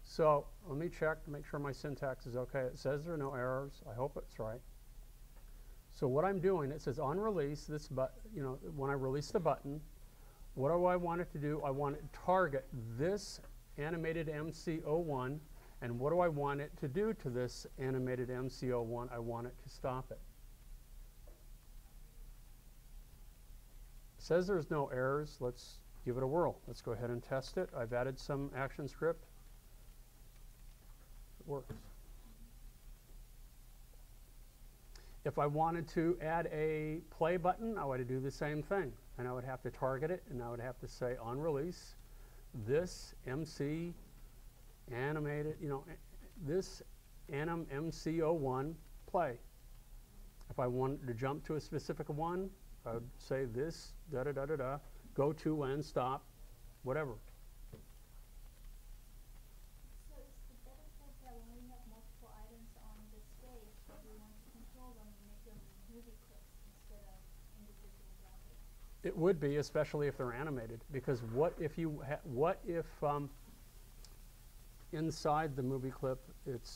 So let me check to make sure my syntax is okay. It says there are no errors. I hope it's right. So what I'm doing, it says on release, when I release the button, what do I want it to do? I want it to target this animated MC01, and what do I want it to do to this animated MC01? I want it to stop it. It says there's no errors. Let's give it a whirl. Let's go ahead and test it. I've added some ActionScript. It works. If I wanted to add a play button, I would do the same thing. And I would have to target it, and I would have to say on release, this MC animated, this Anim MC01 play. If I wanted to jump to a specific one, I would say this, da-da-da-da-da, go to and stop, whatever. So is the benefit that when we have multiple items on the stage, we want to control them and make them movie clips instead of individual graphics? It would be, especially if they're animated, because what if inside the movie clip it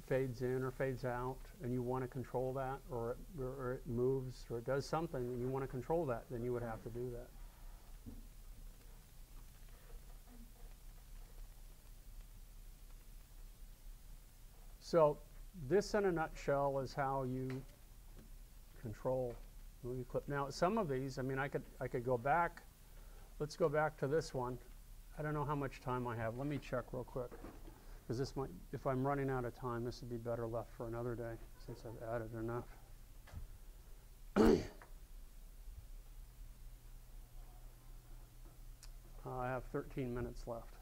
fades in or fades out, and you want to control that, or it moves or it does something, and you want to control that, then you would have to do that. So this, in a nutshell, is how you control movie clip. Now, some of these, I could go back. Let's go back to this one. I don't know how much time I have. Let me check real quick, because this might, if I'm running out of time, this would be better left for another day, since I've added enough. I have 13 minutes left.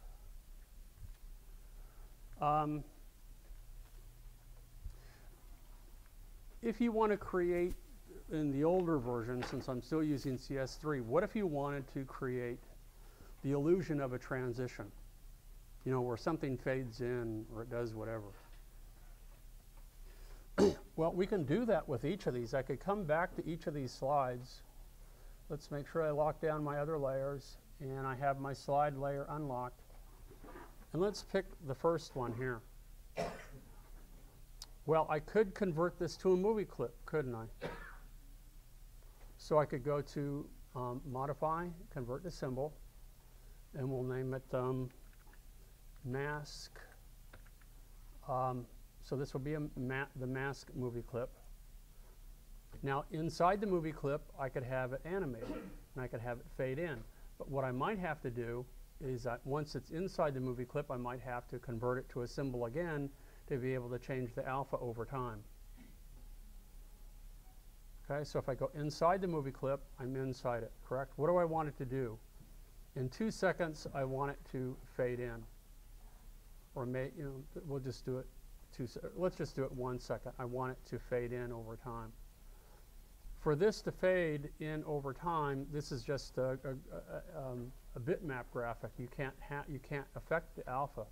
If you want to create in the older version, since I'm still using CS3, what if you wanted to create the illusion of a transition? You know, where something fades in or it does whatever. Well, we can do that with each of these. I could come back to each of these slides. Let's make sure I lock down my other layers, and I have my slide layer unlocked. And let's pick the first one here. Well, I could convert this to a movie clip, couldn't I? So I could go to Modify, Convert to Symbol, and we'll name it Mask. So this will be the mask movie clip. Now, inside the movie clip, I could have it animated, and I could have it fade in. But what I might have to do is that once it's inside the movie clip, I might have to convert it to a symbol again to be able to change the alpha over time. Okay, so if I go inside the movie clip, I'm inside it, correct? What do I want it to do? In 2 seconds, I want it to fade in. Or we'll just do it let's just do it 1 second. I want it to fade in over time. For this to fade in over time, this is just a bitmap graphic. You can't affect the alpha.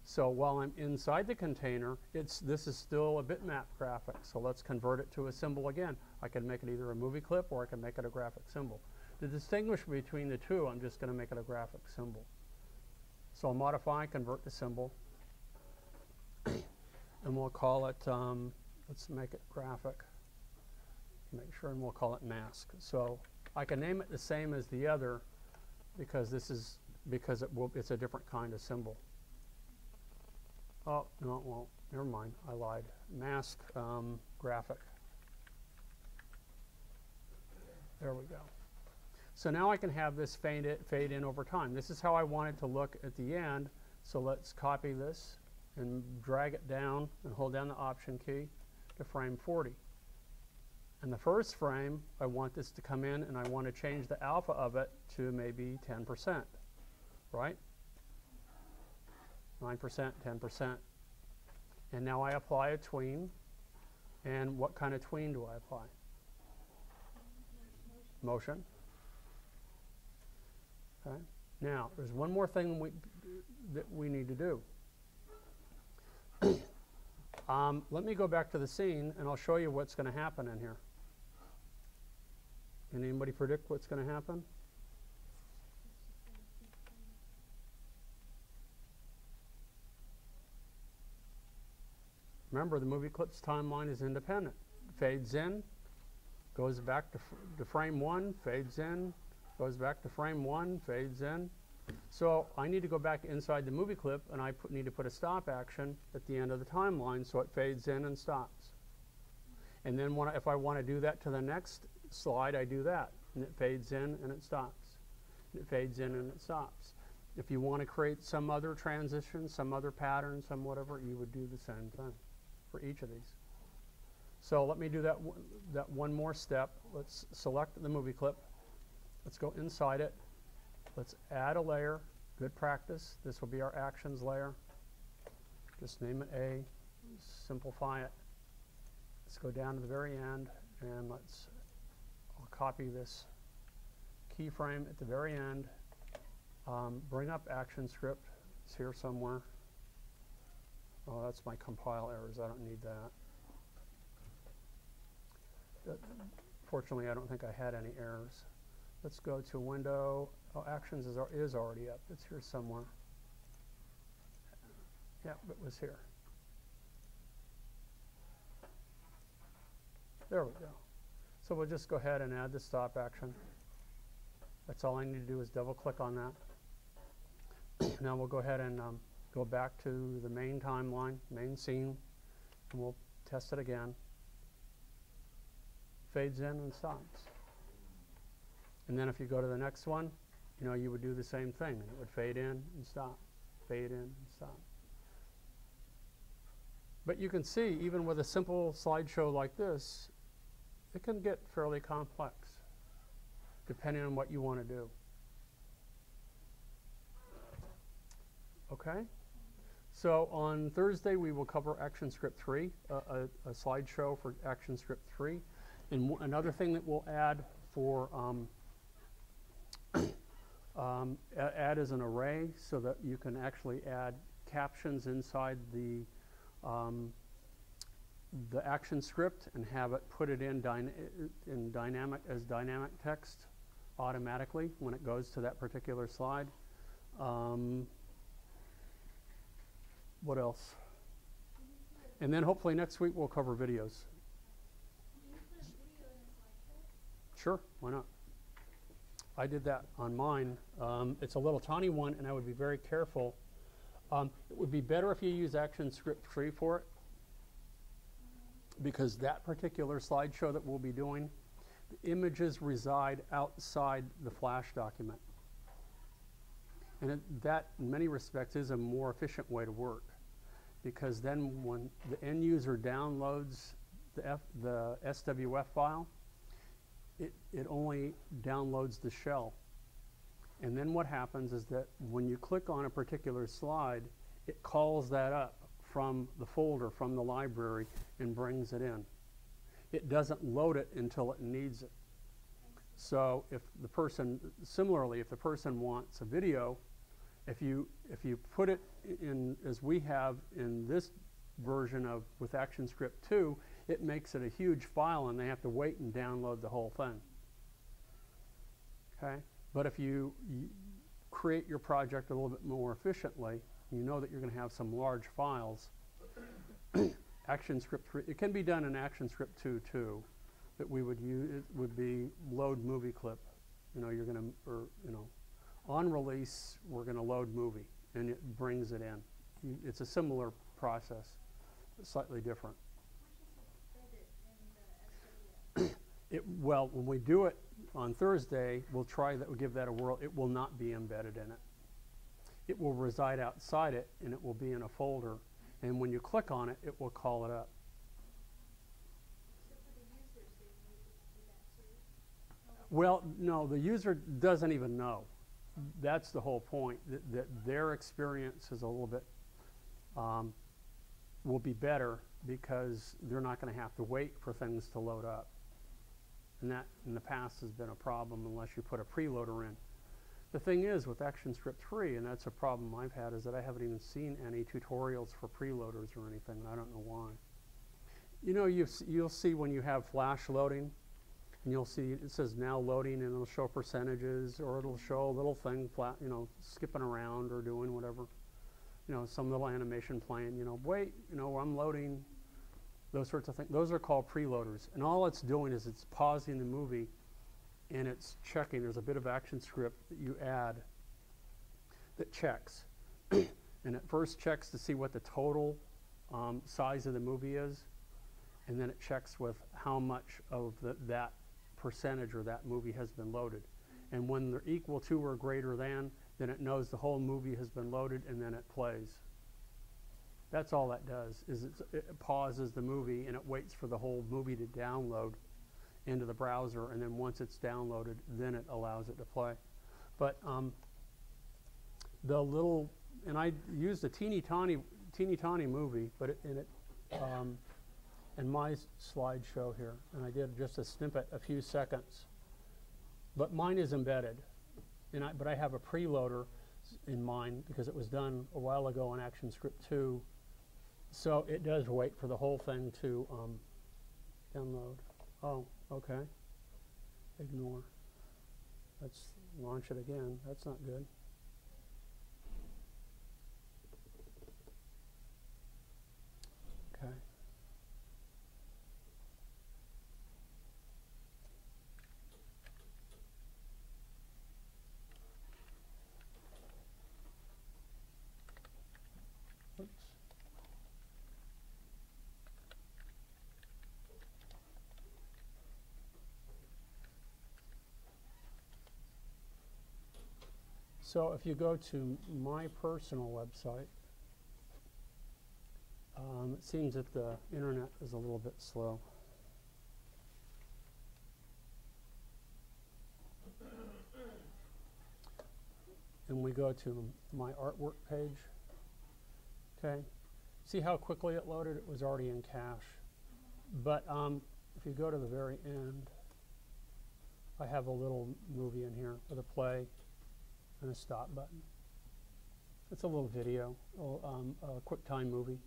So while I'm inside the container, this is still a bitmap graphic. So let's convert it to a symbol again. I can make it either a movie clip or I can make it a graphic symbol. To distinguish between the two, I'm just going to make it a graphic symbol. So I'll modify, convert to symbol, and we'll call it, let's make it graphic. Make sure, and we'll call it mask. So I can name it the same as the other because it's a different kind of symbol. Oh, no, it won't. Never mind. I lied. Mask graphic. There we go. So now I can have this fade in over time. This is how I want it to look at the end. So let's copy this and drag it down and hold down the Option key to frame 40. And the first frame, I want this to come in and I want to change the alpha of it to maybe 10%, right? 9%, 10%. And now I apply a tween. And what kind of tween do I apply? Motion. Okay. Now, there's one more thing that we need to do. Let me go back to the scene and I'll show you what's going to happen in here. Can anybody predict what's going to happen? Remember, the movie clip's timeline is independent. Fades in, goes back to frame 1, fades in, goes back to frame 1, fades in. So I need to go back inside the movie clip and I need to put a stop action at the end of the timeline so it fades in and stops. And then if I want to do that to the next slide, I do that. And it fades in and it stops. And it fades in and it stops. If you want to create some other transition, some other pattern, some whatever, you would do the same thing for each of these. So let me do that one more step. Let's select the movie clip. Let's go inside it. Let's add a layer. Good practice. This will be our actions layer. Just name it A. Simplify it. Let's go down to the very end and I'll copy this keyframe at the very end. Bring up ActionScript. It's here somewhere. Oh, that's my compile errors. I don't need that. Fortunately, I don't think I had any errors. Let's go to Window. Oh, Actions is already up. It's here somewhere. Yeah, it was here. There we go. So we'll just go ahead and add the stop action. That's all I need to do is double click on that. Now we'll go ahead and go back to the main timeline, main scene, and we'll test it again. Fades in and stops. And then if you go to the next one, you would do the same thing. It would fade in and stop, fade in and stop. But you can see, even with a simple slideshow like this, it can get fairly complex, depending on what you want to do. Okay? So on Thursday, we will cover ActionScript 3, a slideshow for ActionScript 3. And another thing that we'll add for add as an array so that you can actually add captions inside the ActionScript and have it put it in dynamic text automatically when it goes to that particular slide. What else? And then hopefully next week we'll cover videos. Sure, why not? I did that on mine. It's a little tiny one, and I would be very careful. It would be better if you use ActionScript 3 for it, because that particular slideshow that we'll be doing, the images reside outside the Flash document. And that, in many respects, is a more efficient way to work, because then when the end user downloads the SWF file, it only downloads the shell. And then what happens is that when you click on a particular slide, it calls that up from the folder, from the library, and brings it in. It doesn't load it until it needs it. So if the person, similarly, if the person wants a video, if you put it in, as we have in this version of with ActionScript 2, it makes it a huge file and they have to wait and download the whole thing. Okay? But if you create your project a little bit more efficiently, you know that you're going to have some large files. ActionScript 3, it can be done in ActionScript 2 too, that we would use, it would be load movie clip. You know, you're going to, or, you know, on release, we're going to load movie, and it brings it in. It's a similar process, slightly different. Well, when we do it on Thursday, we'll try that, we'll give that a whirl. It will not be embedded in it. It will reside outside it, and it will be in a folder. And when you click on it, it will call it up. So for the users, they need to do that too? Well, no, the user doesn't even know. That's the whole point, that their experience is a little bit, will be better because they're not going to have to wait for things to load up. And that in the past has been a problem unless you put a preloader in. The thing is with ActionScript 3, and that's a problem I've had, is that I haven't even seen any tutorials for preloaders or anything, and I don't know why. You know, you'll see when you have Flash loading, and you'll see it says now loading, and it'll show percentages, or it'll show a little thing, you know, skipping around or doing whatever. You know, some little animation playing, you know, wait, you know, I'm loading, those sorts of things. Those are called preloaders. And all it's doing is it's pausing the movie, and it's checking. There's a bit of ActionScript that you add that checks. And it first checks to see what the total size of the movie is, and then it checks with how much of that percentage or that movie has been loaded. And when they're equal to or greater than, then it knows the whole movie has been loaded, and then it plays. That's all that does, is it pauses the movie and it waits for the whole movie to download into the browser, and then once it's downloaded, then it allows it to play. But the little, and I used a teeny tiny movie, but in my slideshow here, and I did just a snippet, a few seconds. But mine is embedded, but I have a preloader in mine because it was done a while ago on ActionScript 2. So it does wait for the whole thing to download. Oh, okay. Ignore. Let's launch it again. That's not good. Okay. Oops. So if you go to my personal website, it seems that the internet is a little bit slow. And we go to my artwork page. Okay, see how quickly it loaded? It was already in cache. But if you go to the very end, I have a little movie in here with a play and a stop button. It's a little video, a QuickTime movie.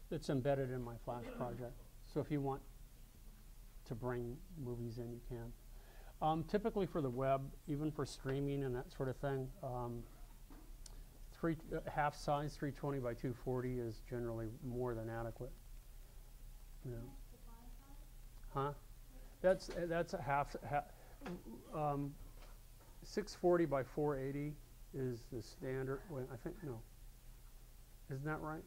It's embedded in my Flash project. So if you want to bring movies in, you can. Typically for the web, even for streaming and that sort of thing, half size 320 by 240 is generally more than adequate. You know. Huh? That's a half 640 by 480 is the standard. Wait, I think no. Isn't that right?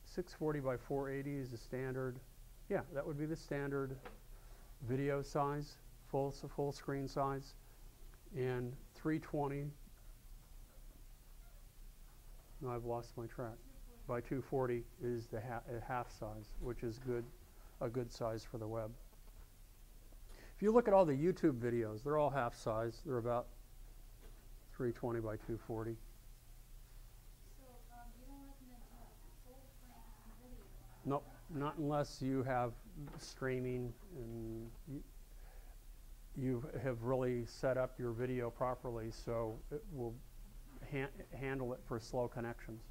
640 by 480 is the standard. Yeah, that would be the standard video size, full screen size, and 320. No, I've lost my track. By 240 is the half size, which is a good size for the web. If you look at all the YouTube videos, they're all half size. They're about 320 by 240. So, you don't recommend to have a full frame video? Nope, not unless you have streaming and you have really set up your video properly so it will handle it for slow connections.